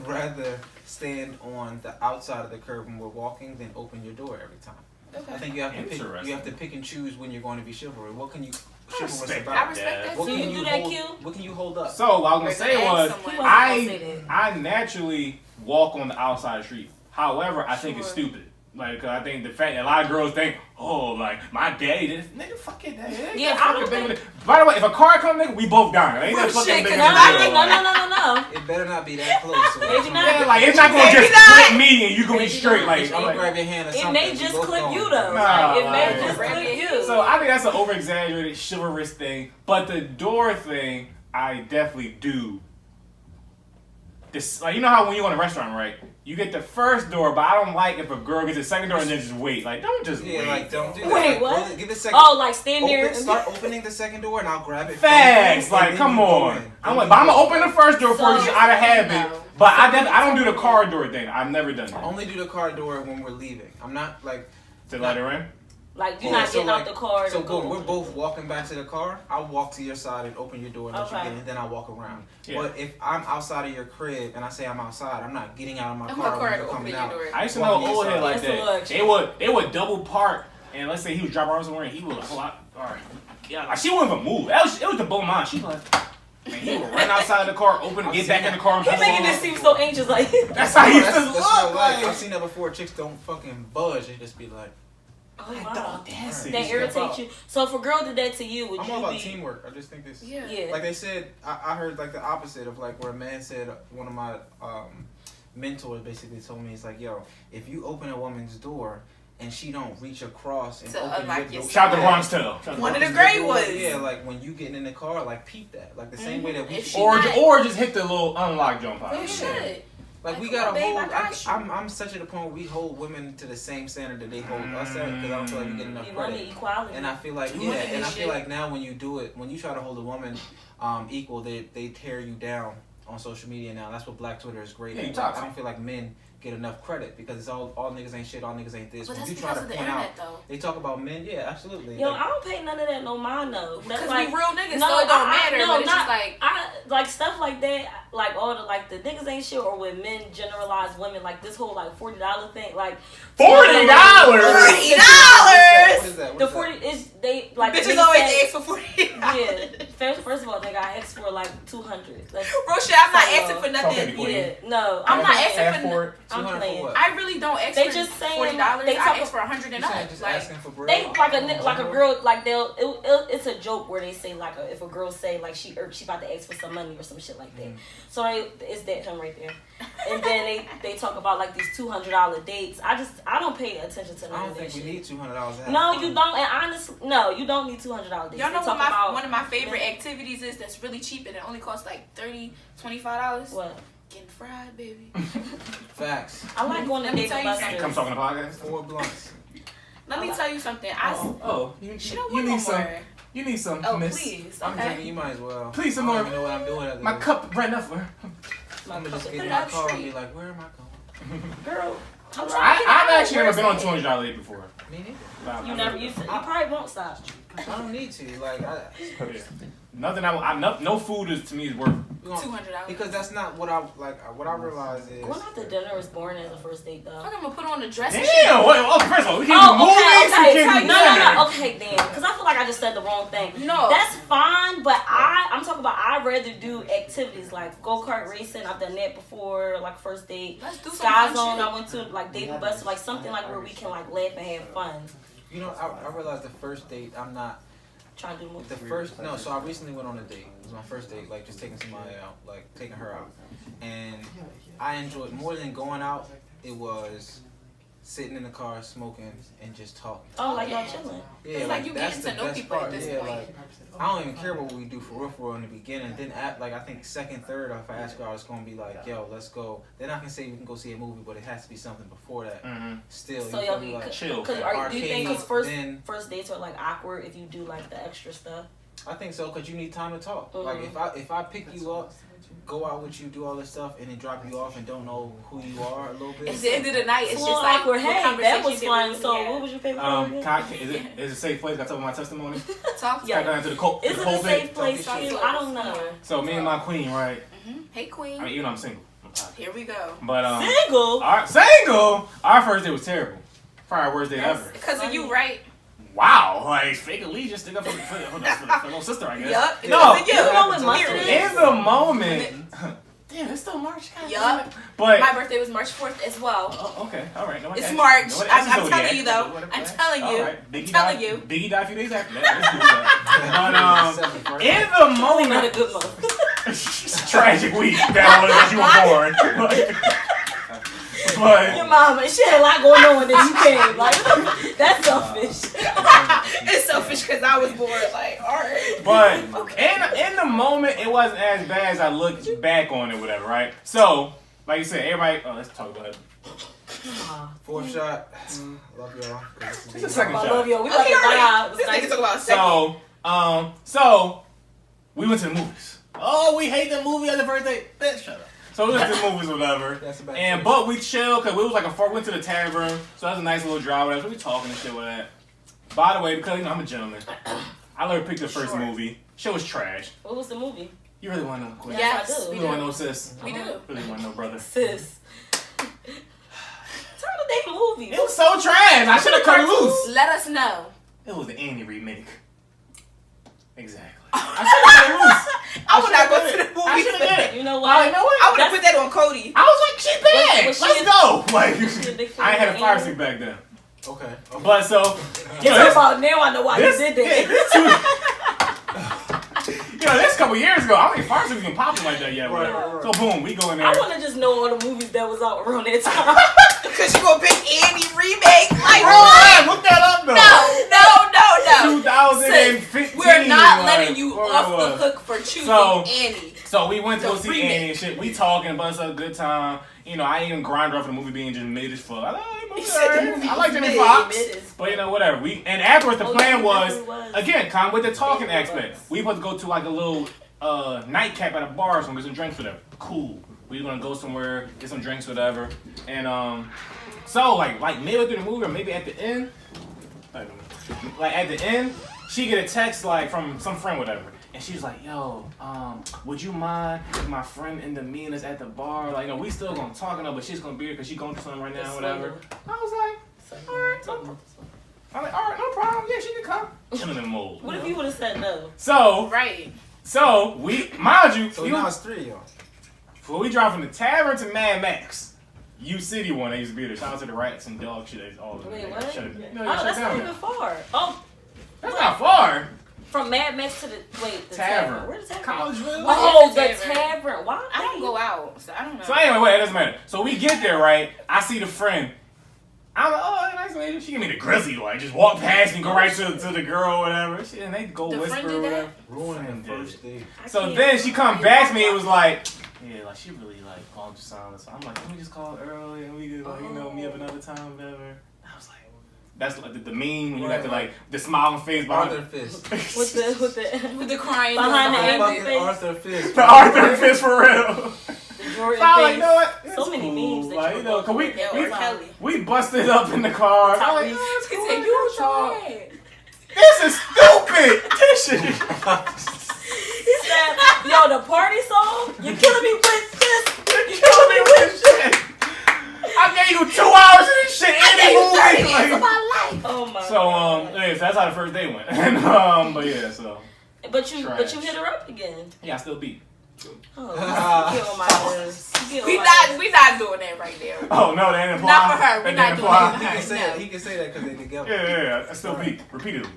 rather stand on the outside of the curb when we're walking than open your door every time. Okay. I think you have to pick and choose when you're going to be chivalrous. What can you chivalrous about? I respect that. What So can you you do that, hold? Q? What can you hold up? So what I was gonna say was I I naturally walk on the outside of the street. However, I think it's stupid. Like, I think the fact that a lot of girls think, oh, like, my daddy did it. Nigga, fuck it, daddy. Yeah, I don't think... By the way, if a car comes, nigga, we both dying. Ain't that fucking big No. It better not be that close. Maybe not. Yeah, like, it's not going to just clip me and you going to be straight. Like, I'm going to grab your hand or something. It may just clip you, though. Nah, it may just clip you. So, I think that's an over-exaggerated, chivalrous thing. But the door thing, I definitely do this, like, you know how when you go in a restaurant, right? You get the first door, but I don't like if a girl gets the second door and then just wait. Like, don't just wait. Like, don't do that. Wait, like, what? Give the second. Oh, like stand there. Start opening the second door and I'll grab it. Facts. Like, come on. I'm like, but I'm gonna open the first door for you just out of habit. No. But I don't do the car door thing. I've never done that. I only do the car door when we're leaving. I'm not like To let her in? Like, you're not getting out the car. So to go. boom, we're both walking back to the car. I'll walk to your side and open your door and let you Okay. get in, then I'll walk around. Yeah. But if I'm outside of your crib and I say I'm outside, I'm not getting out of my I'm car not when going you're to open coming your out. door. I used to know an old head like That's a that. little They would double park, and let's say he was dropping off somewhere, and he was like, all right. Yeah, like, she wouldn't even move. It was to blow mine. She was like, man, he would run outside the car, open, get back in the car, and He's pull making off. this seem so anxious. Like, That's how he used to That's look. real life. I've seen that before. Chicks don't fucking budge. They just be like, oh, wow. That's That irritates you. So if a girl did that to you, would I'm you all about be? teamwork. I just think this. Yeah. Yeah. Like they said, I heard like the opposite of like where a man said, one of my mentors basically told me, he's like, yo, if you open a woman's door and she don't reach across and To open unlock your your door. Shout out to Bronx Tale. One of the great door, ones. Yeah, like when you getting in the car, like peep that. Like the same way that we If should. she Or not- or just hit the little unlock jump You out. should. Like we Come gotta on, babe, hold. I got you. I'm such at the point where we hold women to the same standard that they hold us at, because I don't feel like we get enough You want credit. equality. And I feel like You want yeah, to and do I feel shit. like now when you do it, when you try to hold a woman equal, they tear you down on social media now. That's what Black Twitter is great Yeah, you at. toxic. I don't feel like men get enough credit because it's all niggas ain't shit, all niggas ain't this. But When that's you try because to of the point out, internet, though. they talk about men. Yeah, absolutely. Yo, Like, I don't pay none of that no mind though. That's Because like we real niggas, no, so it don't I- matter. no, but it's not- just like, I like stuff like that, like all the like the niggas ain't shit, or when men generalize women, like this whole like $40 thing, like $40. $40. what is that? What the is 40 is they like Bitches they always say- ask for $40. Yeah, first of all, they got asked for like 200. That's, Bro, shit, I'm not So, asking for nothing. okay, Queen. yeah, no, I'm not playing. asking Ask for for it. I'm 200 for playing. what? I really don't ask They for just saying, $40. they I talk- ask for 100 and You up. saying just Like, asking for bread? They like a girl like it's a joke where they say like if a girl say like she about to ask for some money or some shit like that. So it's that him right there, and then they talk about like these $200 dates. I don't pay attention to I none don't of that think we shit. need $200. No, you don't. And honestly, no, you don't need $200 dates. y'all know They what talk about one of my favorite activities is that's really cheap and it only costs like $30, $25? what? Getting fried, baby. Facts. I like going to Let me Dave tell and you Buster's. Come talking to podcast. 4 blunts. Let me tell you something. You don't want need no some. more. You need some, Oh, miss. please. I'm Okay. drinking. You might as well. Please, some I don't more. even know what I'm doing. After My this. cup right enough for her. I'm gonna just Put get it in my up car and straight. be like, where am I going? Girl, I'm trying to I've get out. actually never Where's been on it? $200 date before. Me neither. But You I- never. You probably won't stop. I don't need to. Like, Yeah. Nothing. No food is to me is worth. $200. Because that's not what I like. What I realize is. Going out to dinner is boring as a first date though. I'm gonna put on a dress and shit. Damn. First of all, we can't do Oh, movies. okay. We can't do No, dinner. okay, then. Because I feel like I just said the wrong thing. No. That's fine, but I'm talking about I'd rather do activities like go-kart racing. I've done that before, like first date. Let's do some Sky fun Zone, shit. I went to like Dave and Buster, like something like where we can like laugh and have fun. You know, I realized the first date, I'm not. Trying to do more. The first, no, so I recently went on a date. It was my first date, like just taking somebody out, like taking her out. And I enjoyed, more than going out, it was sitting in the car smoking and just talking. Oh, like y'all chilling. Yeah, It's like you that's getting to the know best people at part. this Yeah, point. like I don't even care what we do for real in the beginning. Then like I think second, third, if I ask her, it's gonna be like, yo, let's go. Then I can say we can go see a movie, but it has to be something before that. Mm-hmm. Still, So you y'all feel me? be Like, chill. do you think arcade, because then- first dates are like awkward if you do like the extra stuff? I think so, cause you need time to talk. Mhm. Like if I pick you up, go out with you, do all this stuff, and then drop you off and don't know who you are a little bit. At the end of the night, it's It's a just little like awkward. what Hey, that conversation was did fun. we So have? what was your favorite part? Is it a safe place? Can I tell my testimony? Talk to Yeah. Can I go into the cold? Is it a safe place Talk too? to I us. don't know. So me and my queen, right? Hey, queen. I mean, even though I'm single. Here we go. But Single. single. Our first date was terrible. Probably our worst date ever. Because of you, right? Wow, like fake allegiance, stick up for the little sister, I guess. Yup. No, Because of You you. know what mustard is? in the moment. Damn, it's still March. God Yup. damn it. But My birthday was March 4th as well. oh, okay, all right. No, It's okay. March. No, that's I'm a zodiac. telling you, though. Whatever, I'm whatever. telling you. All right. I'm Biggie telling died, you. Biggie died a few days after that. Let's do that. But in the Probably not a moment, good month. tragic week that was that you were born. But Your mama, she had a lot going on when you came. Like, that's selfish. It's selfish because I was bored. Like, all right. But in the moment, it wasn't as bad as I look back on it, whatever, right? So, like you said, everybody. Oh, let's talk about it. Fourth shot. Love y'all. It's the second I shot. love y'all. We about to die. This nigga talk about second. So we went to the movies. Oh, we hate the movie on the first date. Bitch, shut up. So we went to the movies or whatever. But we chilled because we was like went to the tavern. So that was a nice little drive. Whatever. So we talking and shit with that. By the way, because I'm a gentleman, I let her pick the first movie. Shit was trash. What was the movie? You really want to know? Quick? Yes, I do. You really want to know, sis? We do. Really want to know, brother? Sis. Tell the damn movie. It was so trash. I should have cut it loose. Let us know. It was the Annie remake. Exactly. I should have cut it loose. I would not go to the movie. I should have did it. You know what? I would have put that on Cody. I was like, she bad. Was she Let's go. Like, was she a big fan I ain't had a of fire Annie? stick back then. Okay. But so, You know about now I know why you did that. This couple years ago, I don't think fire stick was even popping like that yet. Right. So boom, we go in there. I want to just know all the movies that was out around that time. Because you gonna pick Annie remake? Like, Bro, what? look that up though. No. 2015. We're not like, letting you what off it the was. hook for choosing So- Annie. So we went to go The see remake. Annie and shit. We talking, but it's a good time. You know, I even grind her off the movie being just mid as fuck. I like the movie. He said the alright. movie I like was Jimmy mid, Fox. mid as But whatever. And afterwards the plan yeah, was, it was. again, come with the talking Yeah, it aspect. was. We supposed to go to like a little nightcap at a bar or something, get some drinks, whatever. Cool. We gonna go somewhere, get some drinks, whatever. And so like midway through the movie or maybe at the end, like at the end, she get a text like from some friend, whatever. And she's like, yo, would you mind if my friend and the mean is at the bar? Like, we still gonna talk enough, but she's gonna be here because she's going through something right now, whatever. I was like, alright, no problem. I'm like, alright, no problem. Yeah, she can come. Chilling in the mold. What if you would have said no? So Right. we, mind you, So now it's 3 of y'all. before we drive from the tavern to Mad Max, U City one, they used to be there. Shout out to the rats and dog shit. All of them. Wait, what? Shut it. No, Oh, shut that's down not now. even far. Oh, That's not far. from Mad Max to the Tavern. Where's the tavern? Collegeville. Oh, Where's the the tavern. Why? I don't go out, so I don't know. So anyway, it doesn't matter. So we get there, right? I see the friend. I'm like, oh, nice lady. She give me the grizzly, like, just walk past me, go right to the girl or whatever. And they go The whisper friend or did that? whatever. Ruining the first date. So then she come back to me. It was like, yeah, like she really like called you silence. So I'm like, let me just call early and we could like meet up another time, whatever. I was like, that's like the meme when you got the like the smiling face behind Arthur Fist. with the crying Behind the behind angry it. face. Arthur Fist. the Arthur Fist for real. the Jordan So I was like, face. you know what? So It's many cool. memes that Like, you know, cause we Kelly. we busted up in the car. I'm like, Tyrese. oh, it's He cool. said, We you can talk. tried. This is stupid. This shit. He said, yo, the party song, you're killing me with this. You're killing me with shit. I gave you 2 hours of this shit in the movie. Like, Oh my so god. yeah, so that's how the first day went. And but yeah, so But you trash. hit her up again. yeah, I still beat. Oh, you get on my nerves. You get on We my not nerves. doing that right there. Oh no, that didn't apply. Not for her. That We're didn't not doing apply. that. He can say that because they together. Yeah, I still beat repeatedly.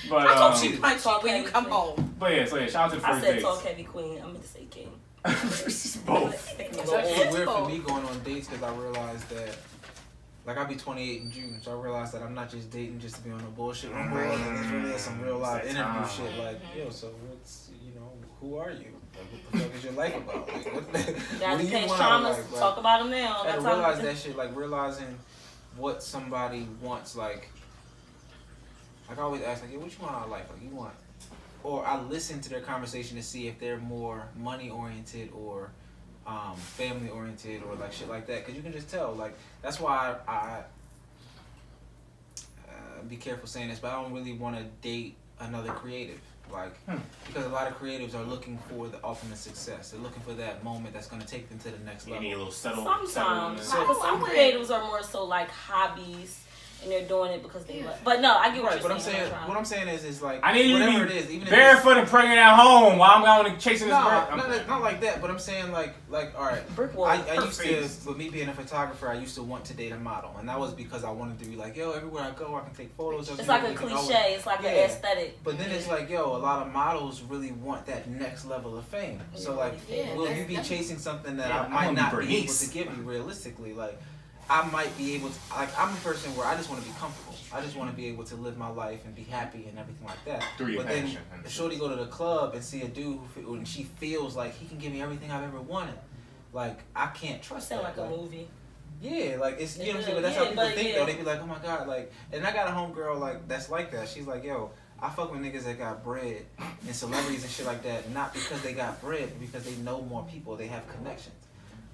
But I hope she punched you when you come home. but yeah, so yeah, shout out to the I first said dates. talk heavy queen. I meant to say king. Both. It's actually weird for me going on dates because I realized that, like, I'll be 28 in June, so I realized that I'm not just dating just to be on the bullshit one boy. Like, there's really some real live interview shit. Like, yo, so what's, who are you? Like, what the fuck is your life about? Like, what do Guys, you pay want? traumas. Like, Talk about them now. I had to That's how- realize that shit, like, realizing what somebody wants, like I always ask, like, yo, what you want out of life? Like, you want, or I listen to their conversation to see if they're more money oriented or family oriented or like shit like that, because you can just tell. Like, that's why I be careful saying this, but I don't really want to date another creative. Like, because a lot of creatives are looking for the ultimate success. They're looking for that moment that's going to take them to the next level. You need a little settle. Sometimes, settlement. because some creatives are more so like hobbies, and they're doing it because they love. But no, I get what Right, you're but saying. what I'm saying is like, I need you whatever to it is, be even if barefoot and pregnant at home while I'm going chasing this bird. not like that, but I'm saying like all right. Brick wall. I used to, with me being a photographer, I used to want to date a model, and that was because I wanted to be like, yo, everywhere I go, I can take photos of you. It's like a we can cliche. always- It's like Yeah. an aesthetic. But then it's like, yo, a lot of models really want that next level of fame. So like, Yeah, will that's you be definitely- chasing something that Yeah, I I might wanna not be be able Bernice. to give you realistically? Like, I might be able to, like, I'm a person where I just want to be comfortable. I just want to be able to live my life and be happy and everything like that. But then shorty go to the club and see a dude and she feels like he can give me everything I've ever wanted. Like, I can't trust that. Sound like a movie. Yeah, like, it's, you know what I'm saying? But that's how people think, though. They be like, oh my God, like, and I got a homegirl, like, that's like that. She's like, yo, I fuck with niggas that got bread and celebrities and shit like that, not because they got bread, but because they know more people, they have connections.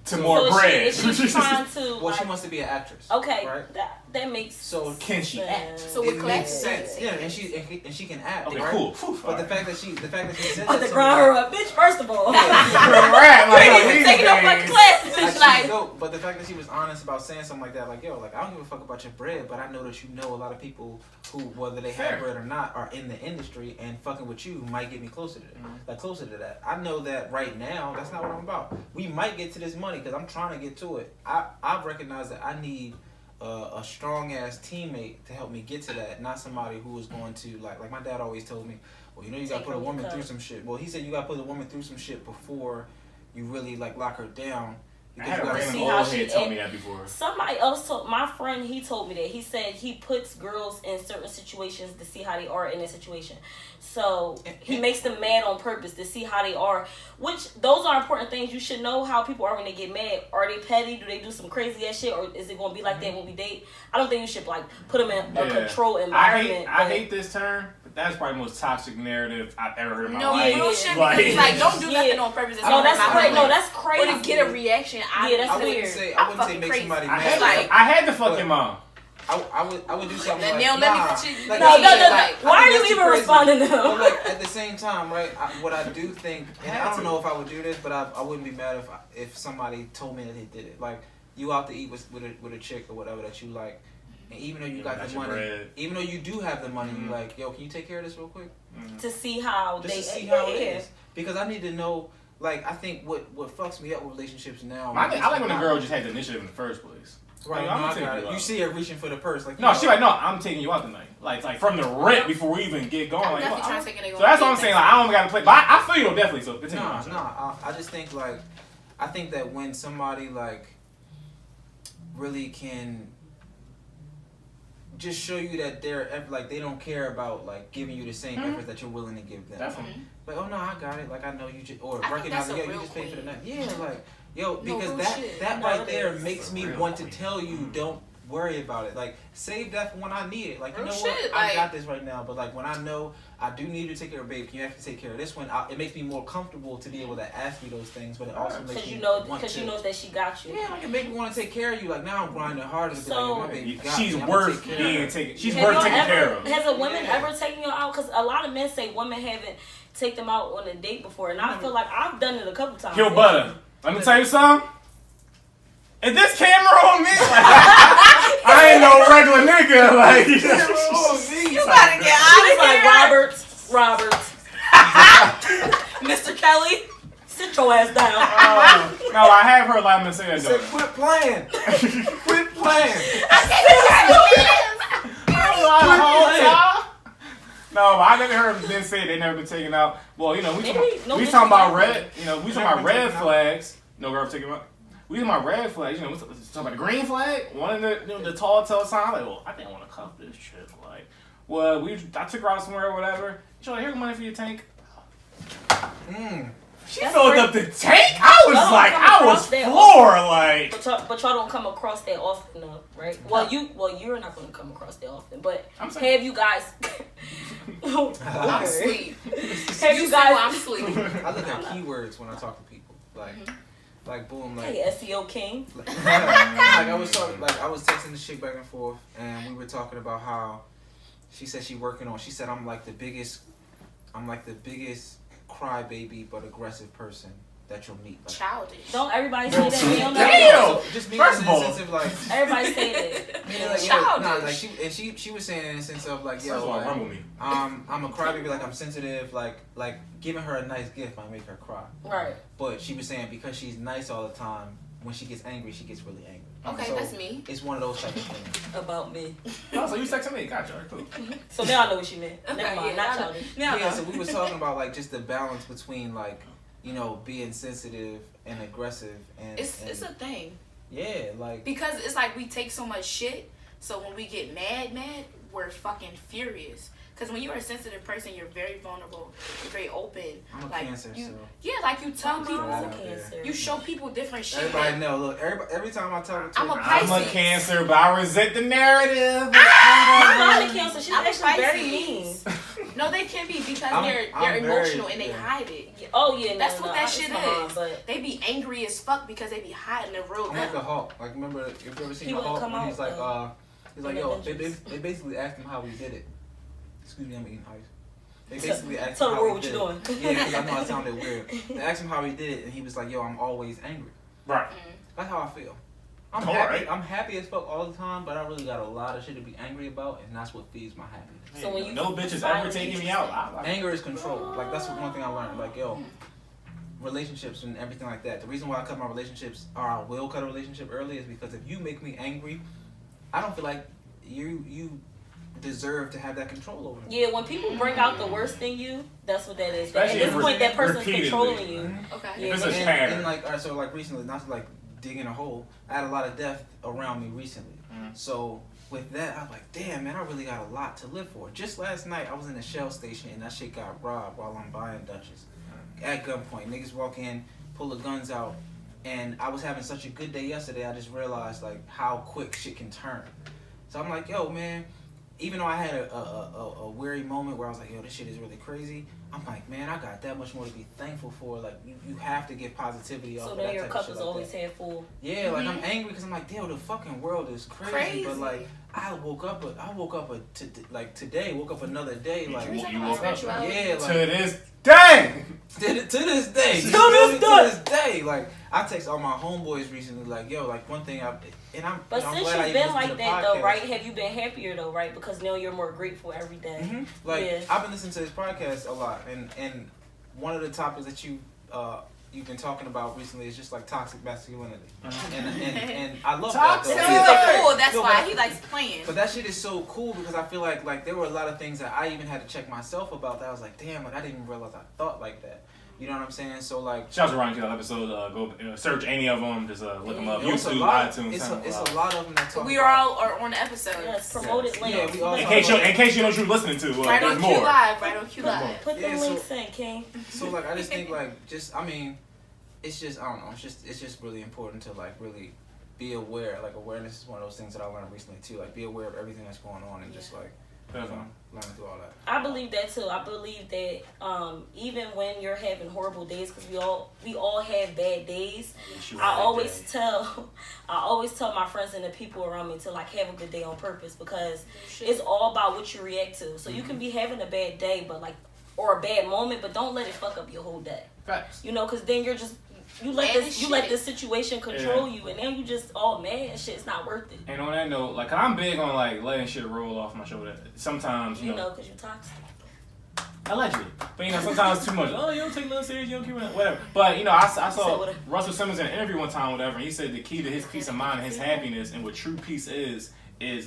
To more bread. She's trying to. Well, she wants to be an actress. Okay, right? that makes. So can she act? So it makes sense. Yeah, and she can act. Okay, right? cool. But the fact that she said I'm that to grind her up, bitch. First of all, right? taking up my classes, bitch. Like, but the fact that she was honest about saying something like that, like, yo, like, I don't give a fuck about your bread, but I know that you know a lot of people who, whether they have bread or not, are in the industry, and fucking with you might get me closer to that. Like, closer to that. I know that right now, that's not what I'm about. We might get to this money because I'm trying to get to it. I've recognized that I need a strong ass teammate to help me get to that, not somebody who is going to like my dad always told me, well, you know, you gotta put a woman through some shit. Well, he said you gotta put a woman through some shit before you really like lock her down. I had a random old head told me that before. Somebody else told my friend. He told me that. He said he puts girls in certain situations to see how they are in a situation. So he makes them mad on purpose to see how they are. Which those are important things. You should know how people are when they get mad. Are they petty? Do they do some crazy ass shit, or is it gonna be like that when we date? I don't think you should like put them in a control environment. I hate this term. That's probably the most toxic narrative I've ever heard in my no, life. real shit, because like, don't do nothing on purpose. No, that's crazy. No, that's crazy. Or to get a reaction. That's weird. I wouldn't say make somebody mad. I had to fuck your mom. I would do something like, let me put you. Like, no. Why are you even responding to him? But like, at the same time, right? What I do think, and I don't know if I would do this, but I wouldn't be mad if somebody told me that they did it. Like, you out to eat with a chick or whatever that you like, and even though you got the money, even though you do have the money, you like, yo, can you take care of this real quick? To see how it is. Because I need to know. Like, I think what fucks me up with relationships now. I like when a girl just had the initiative in the first place. Right, like, you see her reaching for the purse. Like, no, she like, no, I'm taking you out tonight. Like from the rip before we even get going. Like, so that's what I'm saying. Like, I don't gotta play, but I feel you though, definitely. So continue. I just think like, I think that when somebody like really can just show you that they're like they don't care about like giving you the same effort that you're willing to give them. Definitely. Like, oh no, I got it. Like, I know you just or recognize it. Yeah, you just paid for the night. Yeah, like. Yo, because that right there makes me want to tell you, don't worry about it. Like, save that for when I need it. Like, you know what? I got this right now. But, like, when I know I do need to take care of babe, can you actually take care of this one? It makes me more comfortable to be able to ask you those things. But it also makes me because you know that she got you. Yeah, like, it makes me want to take care of you. Like, now I'm grinding harder to be like, my baby got she's me. worth being taken. She's worth taking care of. Has a woman ever taken you out? Because a lot of men say women haven't taken them out on a date before. And I feel like I've done it a couple times. Shai Butta. Let me tell you something. Is this camera on me? Like, I ain't no regular nigga. Like, you gotta get out of here. Like Robert. Mr. Kelly, sit your ass down. No, I have heard Lyman say that though. Quit playing. Quit playing. No, I never heard them say they never been taken out. Well, you know, we talking about red. You know, we talking about red flags. No girl taking them out. We talking about red flags. You know, we talking about the green flag. One of the tall sign. Like, well, I didn't want to cuff this chick. Like, well, I took her out somewhere or whatever. She's like, here's money for your tank. She filled up the tank. I was floored. Like, but y'all don't come across that often, though, right? Well, you're not going to come across that often. But have you guys? I'm asleep. Have you guys? I'm asleep. I look at keywords when I talk to people. Like boom, like hey, SEO king. Like I was texting the chick back and forth, and we were talking about how she said she said I'm like the biggest crybaby but aggressive person that you'll meet. Like, childish. Don't everybody say that? Damn. Just mean in the sense of like everybody say that. Like, childish. She was saying in the sense of like, yo, like, I'm a crybaby, like I'm sensitive, like giving her a nice gift might make her cry. Right. But she was saying because she's nice all the time, when she gets angry, she gets really angry. Okay, so that's me. It's one of those type of things. About me. Oh, so you texting me? Gotcha. Cool. So now I know what you meant. Never mind. Not childish. Yeah. So we was talking about like just the balance between like, you know, being sensitive and aggressive, and it's a thing. Yeah, like because it's like we take so much shit. So when we get mad, we're fucking furious. Because when you're a sensitive person, you're very vulnerable. You're very open. I'm a like Cancer, so yeah, like you tell Mom's people, a Cancer. you show people different shit. everybody know. Look, every time I talk to I'm a I'm a Pisces. Cancer, but I resent the narrative. I'm not a Cancer. She's I'm a actually very Pisces. mean. No, they can be because I'm they're very- emotional and they yeah. hide it. Oh yeah, That's no, what no, that it's shit my mom, is. but They be angry as fuck because they be hiding the real I'm like them. a Hulk. Like remember if you ever seen He the wouldn't Hulk come when he's out, like he's like in yo Avengers. they basically asked him how he did it. Excuse me, I'm eating ice. They basically asked tell him the how world he what did you're it. doing. Yeah, because I know I sounded weird. They asked him how he did it, and he was like, "Yo, I'm always angry." Right. That's how I feel. I'm All happy. right. I'm happy as fuck all the time, but I really got a lot of shit to be angry about, and that's what feeds my happiness. So when you no bitches find ever it taking me out. Anger is control. Like that's one thing I learned. Like yo, relationships and everything like that. The reason why I cut my relationships, or I will cut a relationship early, is because if you make me angry, I don't feel like you deserve to have that control over me. yeah, when people bring out the worst in you, that's what that is. Especially At this if point, that person's repeatedly. controlling you. Okay. Yeah. If it's a And- pattern. And like, so like recently, not to like dig in a hole, I had a lot of death around me recently. So with that, I'm like, damn man, I really got a lot to live for. Just last night, I was in a Shell station and that shit got robbed while I'm buying Dutchess. At gunpoint, niggas walk in, pull the guns out, and I was having such a good day yesterday, I just realized like how quick shit can turn. So I'm like, yo man, even though I had a weary moment where I was like, yo, this shit is really crazy, I'm like, man, I got that much more to be thankful for. Like, you have to get positivity off So of then that your type cup of shit is like always that. half full. Yeah, like I'm angry because I'm like, damn, the fucking world is crazy. But Crazy. like, I woke up today, woke up another day. Like, You woke up. yeah, To like this day. to this day, To you feel this me? day. To this day. Like, I text all my homeboys recently, like, yo, like one thing I'm But I'm since glad I you've even been listened to like the that though, podcast. right? Have you been happier though, right? Because now you're more grateful every day. Mm-hmm. Like Yeah. I've been listening to this podcast a lot, and one of the topics that you've been talking about recently is just like toxic masculinity, and I love Toxic. This that. is Though. a fool. That's Yo, why but- he likes playing. But that shit is so cool because I feel like there were a lot of things that I even had to check myself about that I was like, damn, like I didn't even realize I thought like that. You know what I'm saying? So like, Shout out to Ryan Kill episode. Go search any of them. Just look them up. yo, it's a YouTube, lot. iTunes. It's SoundCloud. a lot of them that talk. We about, all are on the episode. Yes, promoted Yes. links. Yeah, we all In talk case about- you know what you're listening to, Right there's on more. Q Live. Right on Q Live. Put Yeah, the so- links in, King. So like I just think like just I mean, it's just I don't know, it's just really important to like really be aware. Like awareness is one of those things that I learned recently too. Like be aware of everything that's going on and just like you know, learning through all that. I believe that too. I believe that even when you're having horrible days, because we all have bad days. I always tell my friends and the people around me to like have a good day on purpose because it's all about what you react to. So you can be having a bad day, but like or a bad moment, but don't let it fuck up your whole day. Facts. You know, because then you're just you let this situation control you, and then you just all mad and shit. It's not worth it. And on that note, like I'm big on like letting shit roll off my shoulder. Sometimes You know, because you're toxic. allegedly, but you know sometimes too much. Oh, you don't take it serious. You don't keep it whatever. But you know, I saw Russell Simmons in an interview one time, whatever. And he said the key to his peace of mind and his happiness and what true peace is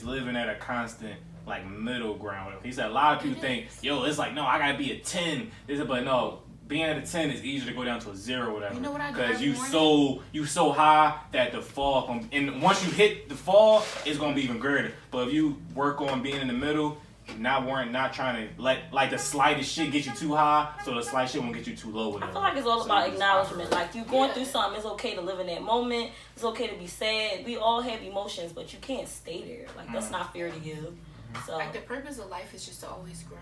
living at a constant like middle ground. He said a lot of people think, yo, it's like no, I gotta be a 10. But no. Being at a 10 is easier to go down to a 0 or whatever. You know what I do Because every you so high that the fall and once you hit the fall, it's gonna be even greater. But if you work on being in the middle, not trying to let like the slightest shit get you too high, so the slight shit won't get you too low. Whatever. I feel like it's all So about you just acknowledgement. operate. Like you going through something, it's okay to live in that moment. It's okay to be sad. We all have emotions, but you can't stay there. Like that's not fair to you. So Like the purpose of life is just to always grow.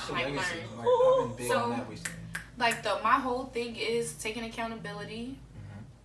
So Like legacy, learn. like, I've been big So- on that recently. Like my whole thing is taking accountability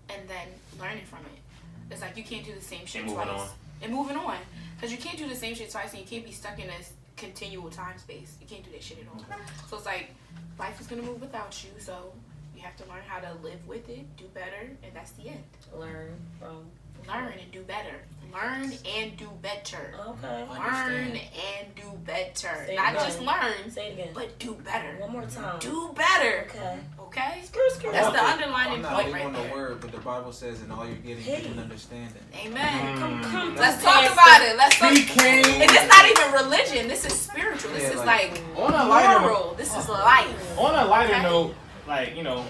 and then learning from it. It's like you can't do the same shit And moving twice. on. And moving on. Because you can't do the same shit twice and you can't be stuck in a continual time space. You can't do that shit at all. So it's like life is going to move without you. So you have to learn how to live with it, do better, and that's the end. learn from. Learn and do better. Learn and do better. Okay. Learn and do better. Say it Not again. just learn, Say it again. but do better. One more time. Do better. Okay. Okay? Skirt. That's the I'm underlining not point big right on the there. word, but the Bible says, "In all you're getting, get an understanding." Amen. Come. Let's talk about it. Let's talk. Speaking. And it's not even religion. This is spiritual. This Yeah, is like- like On a lighter moral. This is life. On a lighter Okay. note, like, you know,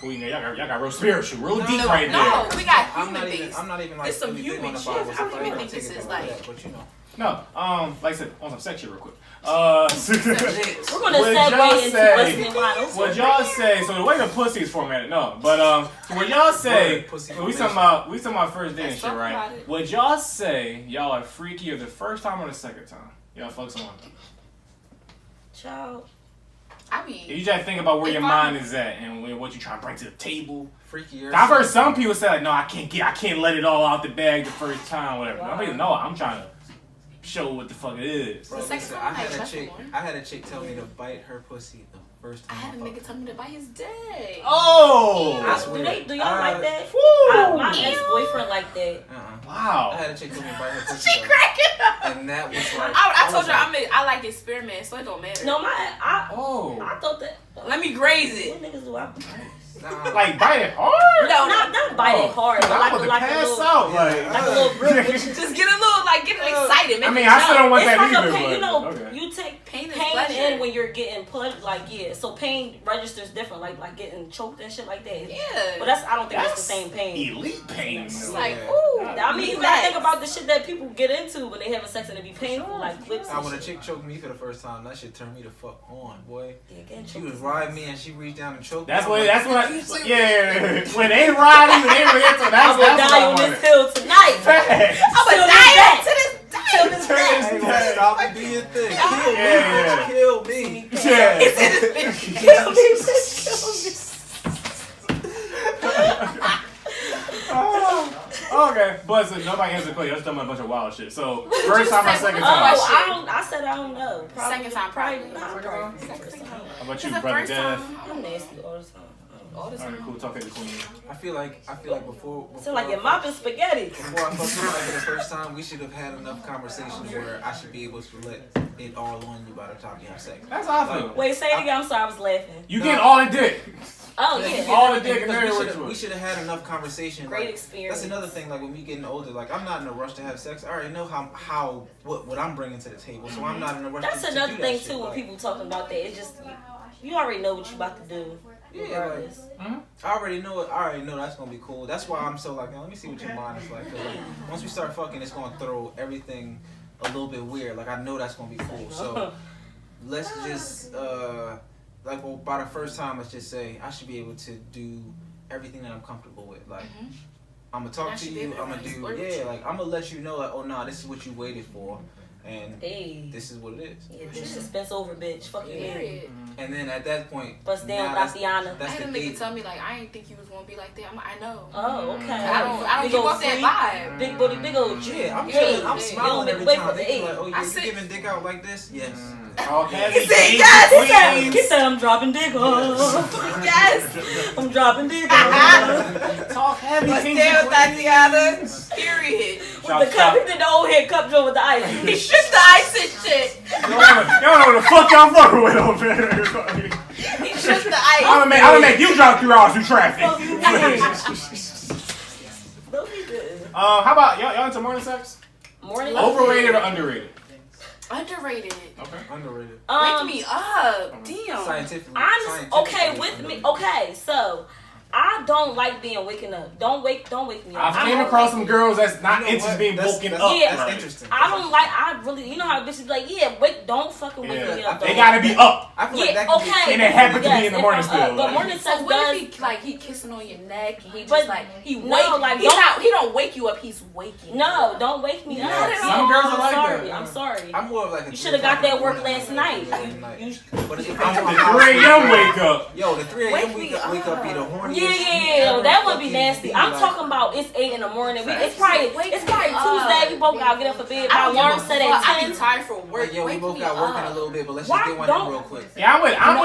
Boy, y'all got real spiritual, real deep right there. No, we got I'm human not even. things. I'm not even like. It's some really big human on the shit. Bible, so I don't even don't think take this it is like like. that, but you know. No, like I said, on some sex shit real quick. We're gonna Would y'all segue into say- listening wide Would y'all say, so the way the pussy is formatted, no, but would y'all say, Pussy we formation. talking about first date and Let's shit, talk right? about it. Would y'all say y'all are freakier the first time or the second time? Y'all fuck someone. Child. I mean, You just think about where If your I'm- mind is at and what you trying to bring to the table. Freakier. I've heard some people say like, no, I can't let it all out the bag the first time, whatever. Wow. Some people, no, I'm trying to show what the fuck it is. Bro, The second listen, time I I trust more. had a chick tell me to bite her pussy the first I time. had a fucked nigga tell me to bite his dick. Oh! That's Do weird. y'all like that? Woo! My ex-boyfriend like that. I Wow. had a chick tell me to bite her pussy. She though. cracking up. And that was like. I told was you like, I like experiments, so it don't matter. No, I Oh. thought that. Let me graze it. What niggas do I? nah, Like, bite it hard? No, Not bite it hard, but I want to like a pass little, out. like a little grip. just get a little like get excited. I mean, I still don't want It's that like either. a pain, but- you know, okay. you take Pain pain is pleasure. in when you're getting punched, like yeah. So pain registers different, like getting choked and shit like that. Yeah. But I don't think it's the same pain. Elite pain. It's though. like, Yeah. ooh. I mean, you gotta think about the shit that people get into when they having sex and it be painful, like whips Now, and when a shit. chick choked me for the first time, that shit turned me the fuck on, boy. Yeah, getting She choked was is riding nice. me and she reached down and choked That's me. what. I'm That's like, what. Yeah. When they ride you, they really into. I That's will that's die on what I this hill tonight. wanted. I'm Till a this die day. to this day. Till this Till day. this Hey, day. stop it, do your thing. Kill me, Yeah, bitch. Kill me. Yeah. Kill me, bitch, kill me. Okay, but so nobody answered the question. I was talking about a bunch of wild shit. So first time or second Oh, time? I said I don't know. Probably, Second time, probably. Probably. How about you, It's the brother first Dev? time. I'm nasty all the time. All the All right, time. cool. Talking to Queen. I feel like before Sound like you're mopping spaghetti. Before I fucked somebody for the first time, we should have had enough conversation where I should be able to let it all on you by the time you have sex. That's how I feel. Wait, say it again. I'm sorry, I was laughing. You No. get all the dick. Oh Yeah, yeah. All the dick and Because married we ritual. should have had enough conversation. Great like, experience. That's another thing. Like when we getting older, like I'm not in a rush to have sex. I already know what I'm bringing to the table, so I'm not in a rush. That's to another do thing that too shit. when Like, people talking about that. It's just you already know what you about to do. Yeah, Regardless. I already know it. I already know that's gonna be cool. That's why I'm so like, let me see what your mind is like. 'Cause, like once we start fucking, it's gonna throw everything a little bit weird. Like I know that's gonna be cool. So let's just like well, by the first time, let's just say I should be able to do everything that I'm comfortable with. Like I'm gonna talk I to should be you. able to I'm gonna explore do with you. like I'm gonna let you know like oh nah, this is what you waited for, and Hey. this is what it is. Yeah, bitch, suspense over, bitch. Fuck you, man. Period. And then at that point, Bust down, now that's- Tatiana. I That's had a the nigga date. tell me like I ain't think you was gonna be like that. I know. Oh, okay. I don't Big give old off that freak. vibe. Big booty, big old G. Yeah, I'm Hey, chilling. I'm you smiling don't make every way time. for They the be like, eight. oh yeah, I you sit- giving dick out like this? Yes. All heavy. He said Queens, yes. queens. He said I'm dropping dick off. Yes. I'm dropping dick off. Talk heavy. Bust kings down, and queens. Tatiana. Period. Chop, The cup, chop. he did the old head cup joint with the ice. He shook the ice and shit. Y'all know what the fuck y'all fucking with over there. He shook the ice. I'm gonna make you drop 3 hours through traffic. Fuck you, man. Don't be good. How about y'all into morning sex? Morning. Overrated or underrated? Underrated. Okay. Underrated. Wake me up. Damn. Scientifically. Okay, with me. Okay, so I don't like being waking up. Don't wake me up. I've came across some girls that's not You know interested what? in being That's- woken that's- up. Yeah. That's interesting. I don't like. I really. You know how bitches be like, yeah, don't fucking wake me Yeah. up. They though. gotta be up. I feel like Yeah, that can be okay. And it happens to be in the Yes, morning if I'm up, still. but morning sex So what does. if he kissing on your neck and he But just like he no, wake like, he's don't- not he don't wake you up, he's waking. No, don't wake me up. Not at all. Some girls are like I'm sorry. that. I'm sorry. I'm more of like a You should have got that work last night. You, But if I'm the 3 a.m. wake up. Yo, the 3 a.m. Wake wake me up be the up. horniest. yeah, that would be nasty. I'm talking about it's 8 in the morning. It's probably Tuesday. We both gotta get up for bed. My I don't give alarm a set fuck. at I be 10. tired from work. Like, yo, we Wake both me got work in up. a little bit, but let's Why just get one don't- in real quick. Yeah, I'm with I'm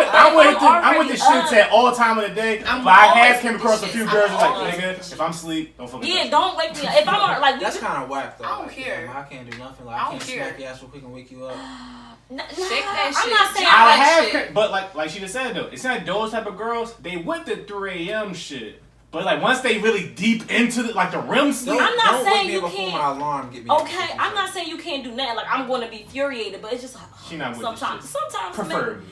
the shits already at all time of the day. But I'm I always have came with across the a few shits. girls I'm that's like, always nigga, if I'm asleep, don't fucking Yeah, don't wake me up. If I'm like, That's kind of whack though. I don't Like, care. damn, I can't do nothing. Like, I I don't can't care. smack your ass real quick and wake you up. Shake that I'm shit. not saying I like have, shit. but like she just said though, it's not those type of girls. They with the 3 a.m. shit. But like once they really deep into the REM sleep, I'm not don't saying wake me you up before can't. my alarm get me. Okay, I'm not saying you can't do nothing. Like I'm going to be infuriated, but it's just She not with sometimes. Preferably.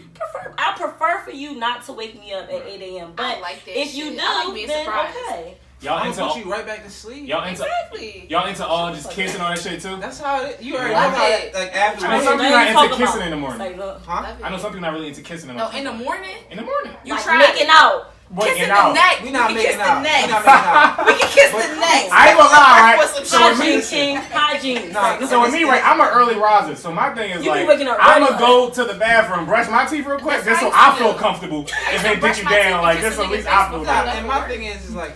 I prefer for you not to wake me up at 8 a.m. But I like that if shit. you do, I like being then surprised. okay. Y'all I'm into gonna all, put you right back to sleep. y'all into Exactly. y'all into all just kissing all that shit too. That's how it is. You already know Love how it. it, like after. I know some people not into kissing in the morning. Huh? Love it. I know some people not really into kissing in the No, morning. in the morning. In the morning. You Like try making out. Working Kissing out. the neck. We not can making kiss out. the neck. We not making out. We can kiss But- the neck. I ain't gonna lie, right? For some So shit. with me- Hygiene, king. Hygiene. Nah, So with me, right, I'm an early riser. So my thing is You be like, waking up I'm ready, gonna go to the bathroom, brush my teeth real quick, That's just so how I I feel used to do. comfortable. If used they to dick brush you my teeth down, and like kiss this, the at least nigga I face feel before I good. left. And my thing is like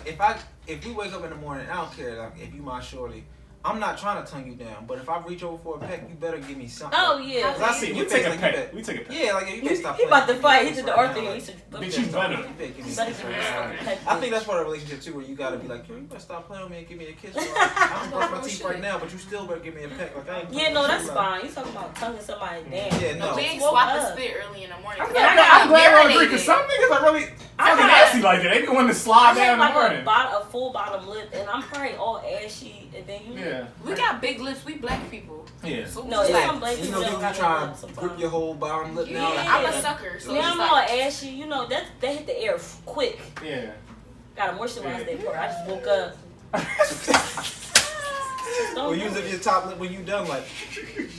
if we wake up in the morning, I don't care. Like if you my shorty, I'm not trying to tongue you down. But if I reach over for a peck, you better give me something. Oh yeah. Cause I see We you take a like, peck. We take a peck. Yeah, like you better stop. He about to playing fight. with He me did the right art thing. now, He like, said, Bitch, you better. you better give me Better kiss give me right something. now. I think that's part of a relationship too, where you gotta be like, yo, you better stop playing with me and give me a kiss. I don't brush my teeth right now, but you still better give me a peck. Like I ain't. Yeah, no, that's like, fine. You talking about tonguing somebody down? Yeah, no. No, we ain't Woke swap up. a spit early in the morning. I'm 'cause glad, I got I'm glad we're agree, marinated. because some niggas are really I fucking got- nasty like that. They be wanting to slide I down have in the like morning. a full bottom lip, and I'm probably all ashy, and then you. Yeah. We got big lips. We black people. Yeah. So No, it's it's like, some black You people know, that people got try lip to sometimes. grip your whole bottom lip now. yeah, Like, I'm Yeah. a sucker. So Now it's I'm all like, ashy. You know that hit the air quick. Yeah. Gotta moisturize that part. I just woke up. Well, use up your top lip when you done. Like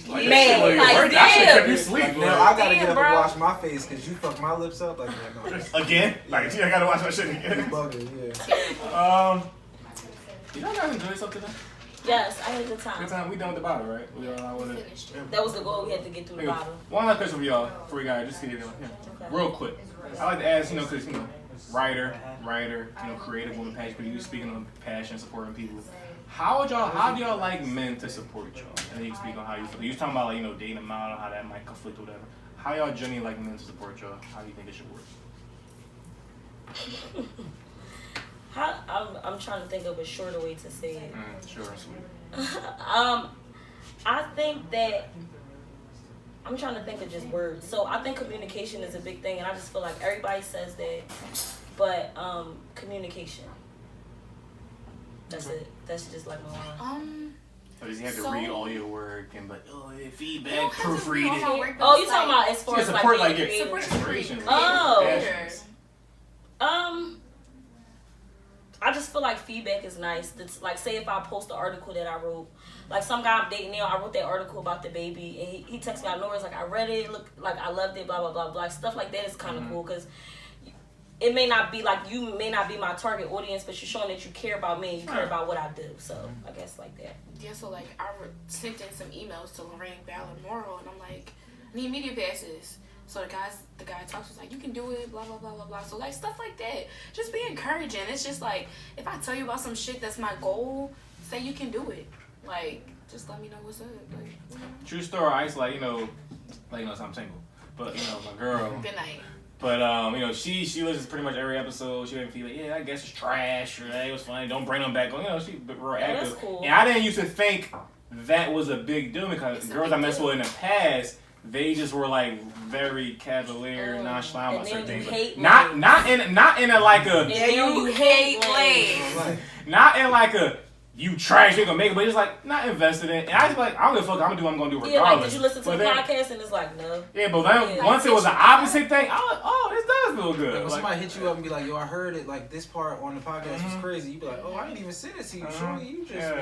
Man, like, that shit kept damn. you sleep. now, I gotta get up bro. and wash my face because you fucked my lips up. Like no, Again? Like, gee, I gotta watch my shit you again. bugging. Yeah. Did y'all guys enjoy something today? Yes, I had a good Good time. time. We done with the bottle, right? We all with it. finished it. That was the goal. We had to get through the bottom. One last question for y'all before we got just get it real quick. I like to ask, you know, because, you know, writer, you know, creative woman, passion, but you speaking on passion, supporting people. How do y'all like men to support y'all? And then you can speak on how you feel. You was talking about, like, you know, dating them out, how that might conflict or whatever. How y'all genuinely like men to support y'all? How do you think it should work? I'm trying to think of a shorter way to say it. Sure, sweet. I think that I'm trying to think of just words. So I think communication is a big thing, and I just feel like everybody says that, but communication. That's it. That's just like my line. So does he have to So- read all your work and like, oh, yeah, You feedback, don't have to read proofread all my it? work, but Oh, you it's talking like- about as far Yeah, as like support, being like, yeah, creative? support inspiration. Oh. Passions. I just feel like feedback is nice. That's like, say if I post the article that I wrote, like some guy I'm dating now, I wrote that article about the baby, and he texted me out of nowhere. It's like, I read it, look, like I loved it, blah blah blah blah. Stuff like that is kind of cool because it may not be like you may not be my target audience, but you're showing that you care about me and you care about what I do. So I guess like that. Yeah, so like I sent in some emails to Lorraine Ballard Moral, and I'm like, I need media passes. So the guy talks was like, you can do it, blah blah blah blah blah. So like stuff like that, just be encouraging. It's just like if I tell you about some shit that's my goal, say you can do it. Like just let me know what's up. Like True story. I used to like, you know, so I'm single, but you know, my girl. good night. But you know, she listens to pretty much every episode. She didn't feel like, yeah, I guess it's trash or hey, it was funny. Don't bring them back. You know, she real active. that's cool. And I didn't used to think that was a big deal because It's a girls big I messed deal. with in the past, they just were like very cavalier, Mm. nonchalant about And certain then you things. hate Not lanes. not in a like a Yeah, you hate lanes. Like, not in like a you trash, you gonna make it, but it's like not invested in. And I just like I don't give a fuck. I'm gonna do what I'm gonna do regardless. Yeah, like did you listen to But the then- podcast and it's like no. Yeah, but then Yeah. once it was an opposite thing, I was like, oh, this does feel good. when Like, somebody hit you up and be like, yo, I heard it, like this part on the podcast was crazy. You be like, oh, I didn't even send it to you, shorty. You just,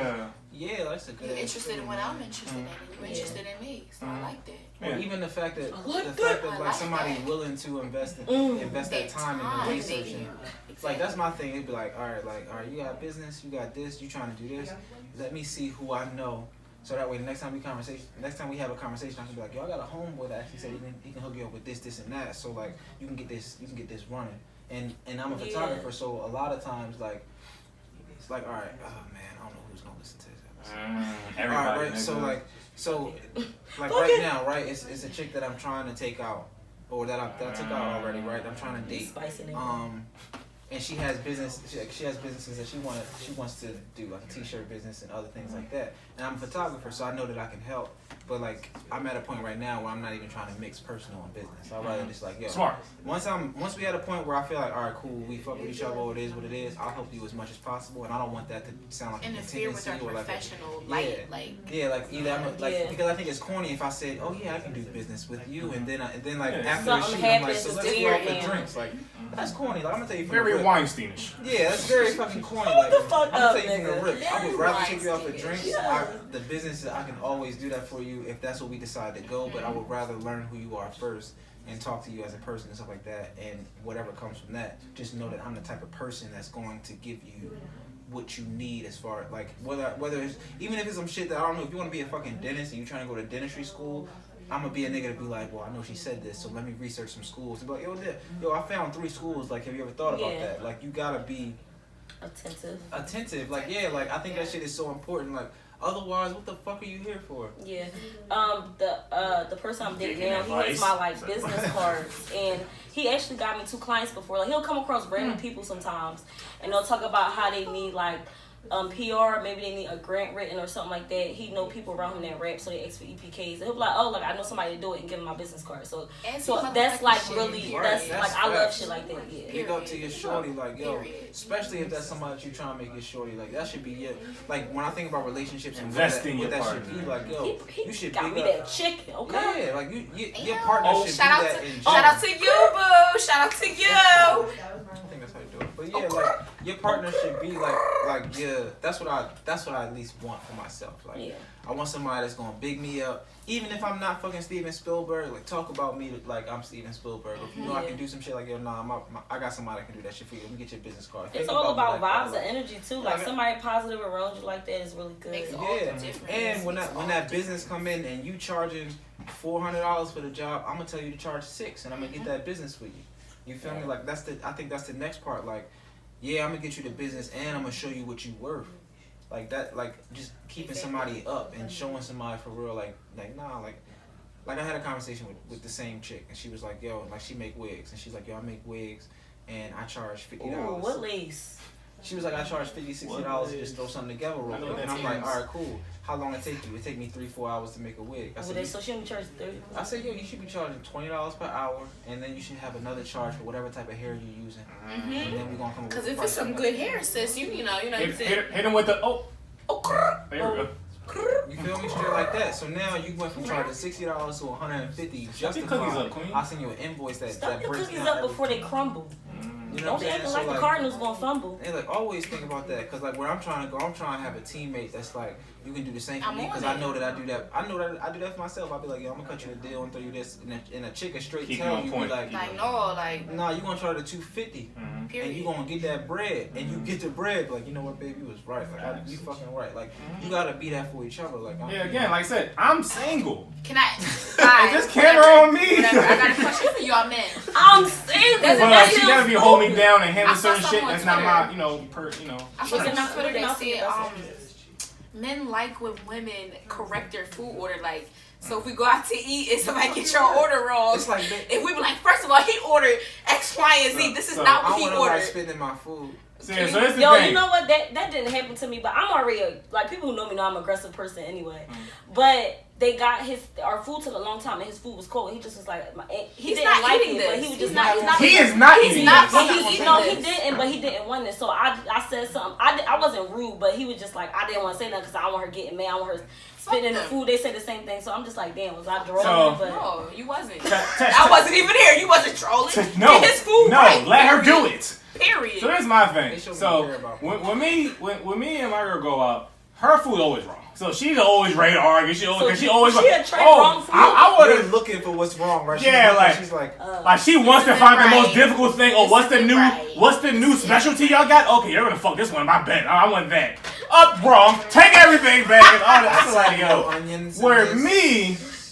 yeah, that's a good. You're interested in what I'm interested in, and you're Yeah. interested in me. So I like that. Yeah. Or even the fact that like like like somebody that. willing to invest that That time in time, the research. baby. Like that's my thing. It'd be like, all right, you got business, you got this, you trying to do this. Let me see who I know, so that way the next time we have a conversation, I can be like, yo, I got a homeboy that actually said he can hook you up with this, and that. So like you can get this running. And I'm a photographer, so a lot of times like it's like, all right, oh man, I don't know who's gonna listen to this episode. everybody. All right, right. nigga. So right now, right? It's a chick that I'm trying to take out, or that I took out already, right? I'm trying to date. Spicing it. And she has business. She has businesses that she wants to do, like a t-shirt business and other things like that. And I'm a photographer, so I know that I can help. But like I'm at a point right now where I'm not even trying to mix personal and business. I'd rather just like, yo, Smart. Once we at a point where I feel like, all right, cool, we fuck with each other, it is what it is. I'll help you as much as possible, and I don't want that to sound like interfere with our professional light, because I think it's corny if I said, oh yeah, I can do business with you, and then like after something the shoot, I'm like, happens, so it's let's go weird, out for and- drinks. Like that's corny. Like I'm gonna tell you from Very the rip. Weinsteinish. Yeah, that's very fucking corny. Like the fuck I'm up, gonna tell you from the nigga. rip. I would rather take you out for Weinsteinish. drinks. Yeah. The business, I can always do that for you if that's what we decide to go. But I would rather learn who you are first and talk to you as a person and stuff like that. And whatever comes from that, just know that I'm the type of person that's going to give you what you need as far like whether it's even if it's some shit that I don't know. If you want to be a fucking dentist and you're trying to go to dentistry school, I'm gonna be a nigga to be like, well, I know she said this, so let me research some schools. And be like, yo, I found 3 schools. Like, have you ever thought about that? Like, you gotta be attentive. Like, yeah, like I think that shit is so important. Like, otherwise, what the fuck are you here for? Yeah. The person I'm dating now, he has my like business cards, and he actually got me 2 clients before. Like, he'll come across random people sometimes, and they'll talk about how they need like PR, maybe they need a grant written or something like that. He know people around him that rap, so they ask for EPKs. And he'll be like, oh, like I know somebody to do it, and give him my business card. So that's like really, that's like I love shit like that. Yeah. Pick up to your shorty, like yo, especially if that's somebody that you trying to make your shorty. Like that should be it. Like when I think about relationships and Invest in what your that partner. should be, like yo, He you should got pick me up. that chicken, okay? Yeah, like your partner should shout do out that to in shout general. out to you, boo. Shout out to you. I think that's how you do it. But yeah, like your partner should be like yeah. That's what I at least want for myself. Like I want somebody that's gonna big me up, even if I'm not fucking Steven Spielberg. Like talk about me like I'm Steven Spielberg. If you know I can do some shit like yo, nah, I got somebody that can do that shit for you. Let me get your business card. It's Think all about me like vibes that. and energy too. Like Yeah. somebody positive around you like that is really good. Makes all the difference. And when that business come in and you charging $400 for the job, I'm gonna tell you to charge $6, and I'm gonna get that business for you. You feel me? Like I think that's the next part. Like, yeah, I'm gonna get you the business, and I'm gonna show you what you worth. Like that, like just keeping somebody up and showing somebody for real. Like nah, like I had a conversation with the same chick, and she was like, yo, like she make wigs, and she's like, yo, I make wigs, and I charge $50. Ooh, what lace? She was like, I charge $50, $60 to just throw something together real quick. And I'm like, all right, cool. How long it take you? It take me 3-4 hours to make a wig. I said, So she only charge 30. I said, yo, you should be charging $20 per hour, and then you should have another charge for whatever type of hair you're using. And then we're gonna come up with Because a if price it's some on good that. hair, sis, you know, Hit him with the there we go. You feel me? Straight like that. So now you went from charging $60 to $150 just your to cookies find. up, queen. I'll send you an invoice that Stop your breaks cookies down up before they everything. crumble. You know Don't what be I'm acting saying? like the Cardinals gonna fumble. And like always think about that, cause like where I'm trying to go, I'm trying to have a teammate that's like you can do the same for I'm me, on cause it. I know that I do that. I know that I do that for myself. I'll be like, yo, I'm gonna cut you a deal and throw you this, and a chick is straight Keep tell you you on be point. like, no, like, nah, you gonna charge the $250, period. and you gonna get that bread, and you get the bread. Like, you know what, baby, you was right. Like, you fucking right. Like, you gotta be that for each other. Like, Yeah, again, like I said, I'm single. Can I? Is this camera on me? Whatever. I got a question for y'all men. I'm single. That's Well, That's she still gotta be holding me down and I handle saw certain shit. something on That's not Twitter. my, I saw something on Twitter Looking out they for said, men like when women correct their food order. Like, so if we go out to eat and somebody get your order wrong, It's like if we be like, first of all, he ordered X, Y, and Z. This is So, not I what don't he want nobody ordered. spending my food. So that's the Yo, thing. you know what? That didn't happen to me, but I'm already like people who know me know I'm an aggressive person anyway. But they got our food took a long time and his food was cold. He just was like he He's didn't not like eating it, but this. he was He's just not- not. He is not He's eating not this. fucking No, eating he this. didn't, but he didn't want it. So I said something. I wasn't rude, but he was just like I didn't want to say nothing because I don't want her getting mad. I want her spitting in the them. food. They said the same thing. So I'm just like, damn, was I trolling? So- But No, you wasn't. Test- I wasn't even here. You wasn't trolling. No, Get his food no, right. let her do Period. it. Period. So here's my They thing. show me So care about when me and my girl go out, her food always wrong. So she's always ready to argue. She always she like, had tried wrong food? I would You're have. looking for what's wrong, right? Yeah, she's like, Like she wants to find the most right. difficult thing. Or This what's the isn't new right. what's the new specialty y'all got? Okay, you're gonna fuck this one. My bad. I want that. Up wrong. Take everything back. And all that. I'm like, yo. onions. and Where this.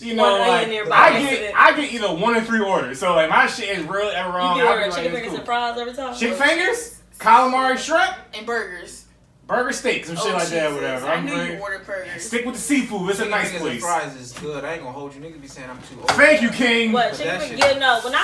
me, you know, One onion like nearby I accident. get either 1 or 3 orders. So like my shit is real ever wrong. you give I'll her be like, chicken it's fingers cool. and fries every time. Chicken fingers, calamari shrimp, And burgers. burger steak, some shit like that, Jesus. whatever. I I'm knew very- you ordered burgers. Stick with the seafood. It's a Chicken nice fingers and place. fries is good. I ain't gonna hold you. Niggas be saying I'm too old. Thank you, King. What But chicken? that shit- Yeah, no. When I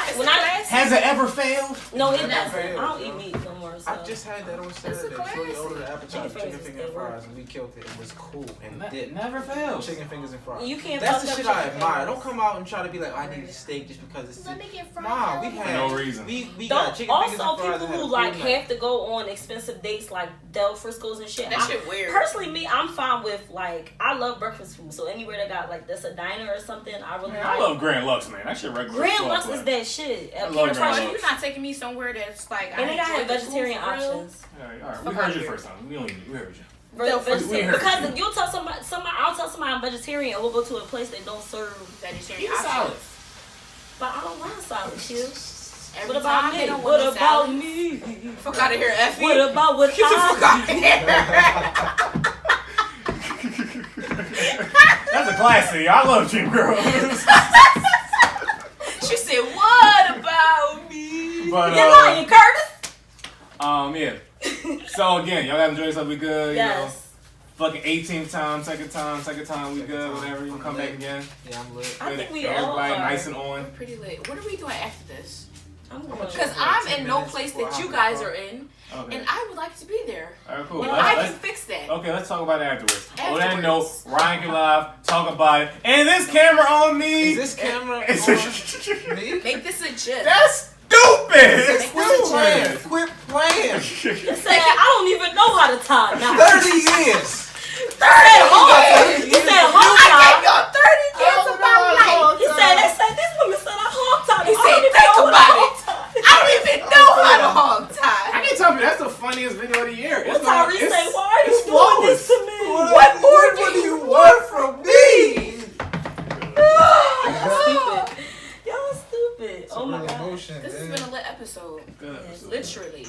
Has it ever failed? no, it Never doesn't. failed, I don't yo. eat meat no more. So. I just had that on Saturday. classic. Shorty ordered an appetizer, Chicken chicken fingers finger is and good. fries, and we killed it. It was cool and did. Never fails. Chicken fingers and fries. You can't That's fuck the up shit I chicken admire. fingers. Don't come out and try to be like, I need a steak just because it's. Let me get fried. Nah, we For had no reason. We Don't, got chicken fingers also, and fries. people who like have to go on expensive dates like Del Frisco's and shit. That shit weird. Personally, me, I'm fine with like I love breakfast food. So anywhere that got like that's a diner or something, I really Man, like. I love Grand Lux, man. That shit regular. Grand as Lux fuck, is like. that shit. I love King of Grand Prussia. Lux. You're not taking me somewhere that's like And they got enjoy have the vegetarian food for real. options. All right. We Fuck heard out you here. first time. We heard you. Vegetarian. heard Because you. you'll tell somebody, I'll tell somebody I'm vegetarian and we'll go to a place that don't serve. Vegetarian Eat salad. options. But I don't want salad, chill. Every What about time me? they don't What want no about salad. me? Fuck out of here, Effie. What about what Get the fuck out I of here. That's a classic. I love Dream Girls. She said, "What about me?" But You're lying, Curtis. yeah. So again, y'all gotta enjoy yourself. We good. You know. Yes. Fucking 18th time, second time, we good. Whatever. You can come back again. Yeah, I'm lit. I think we all Everybody are. nice and on. Pretty lit. What are we doing after this? I'm gonna going. check. Because I'm in no place that you guys are in, Okay. and I would like to be there. All right, cool. But Let's- I let's- can fix that. Okay, let's talk about it afterwards. On that note, Afterwards. RightonQuelive, talk about it. And this camera on me. Is this camera It's on me? Make this a gif. That's stupid. It's Quit stupid. Quit playing. You said I don't even know how to tie now. 30 years. You said hard. You said hard I time. got 30 kids Oh, about no, life. no. He said they said this woman said I hog time. He I don't said, even think know what about a hog it. time is. I don't even know how to hog tie. I can't tell you that's the funniest video of the year. What Tyrese say? Why are you it's doing flawless. this to me? What more do you want from me? Stupid. Y'all stupid. Oh my god. Emotion, This has been a lit episode. Good episode. Literally.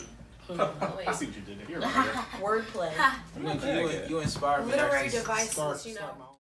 I see what you did there. You're right. Wordplay. You inspire me. Literary actually devices, start you know. my own-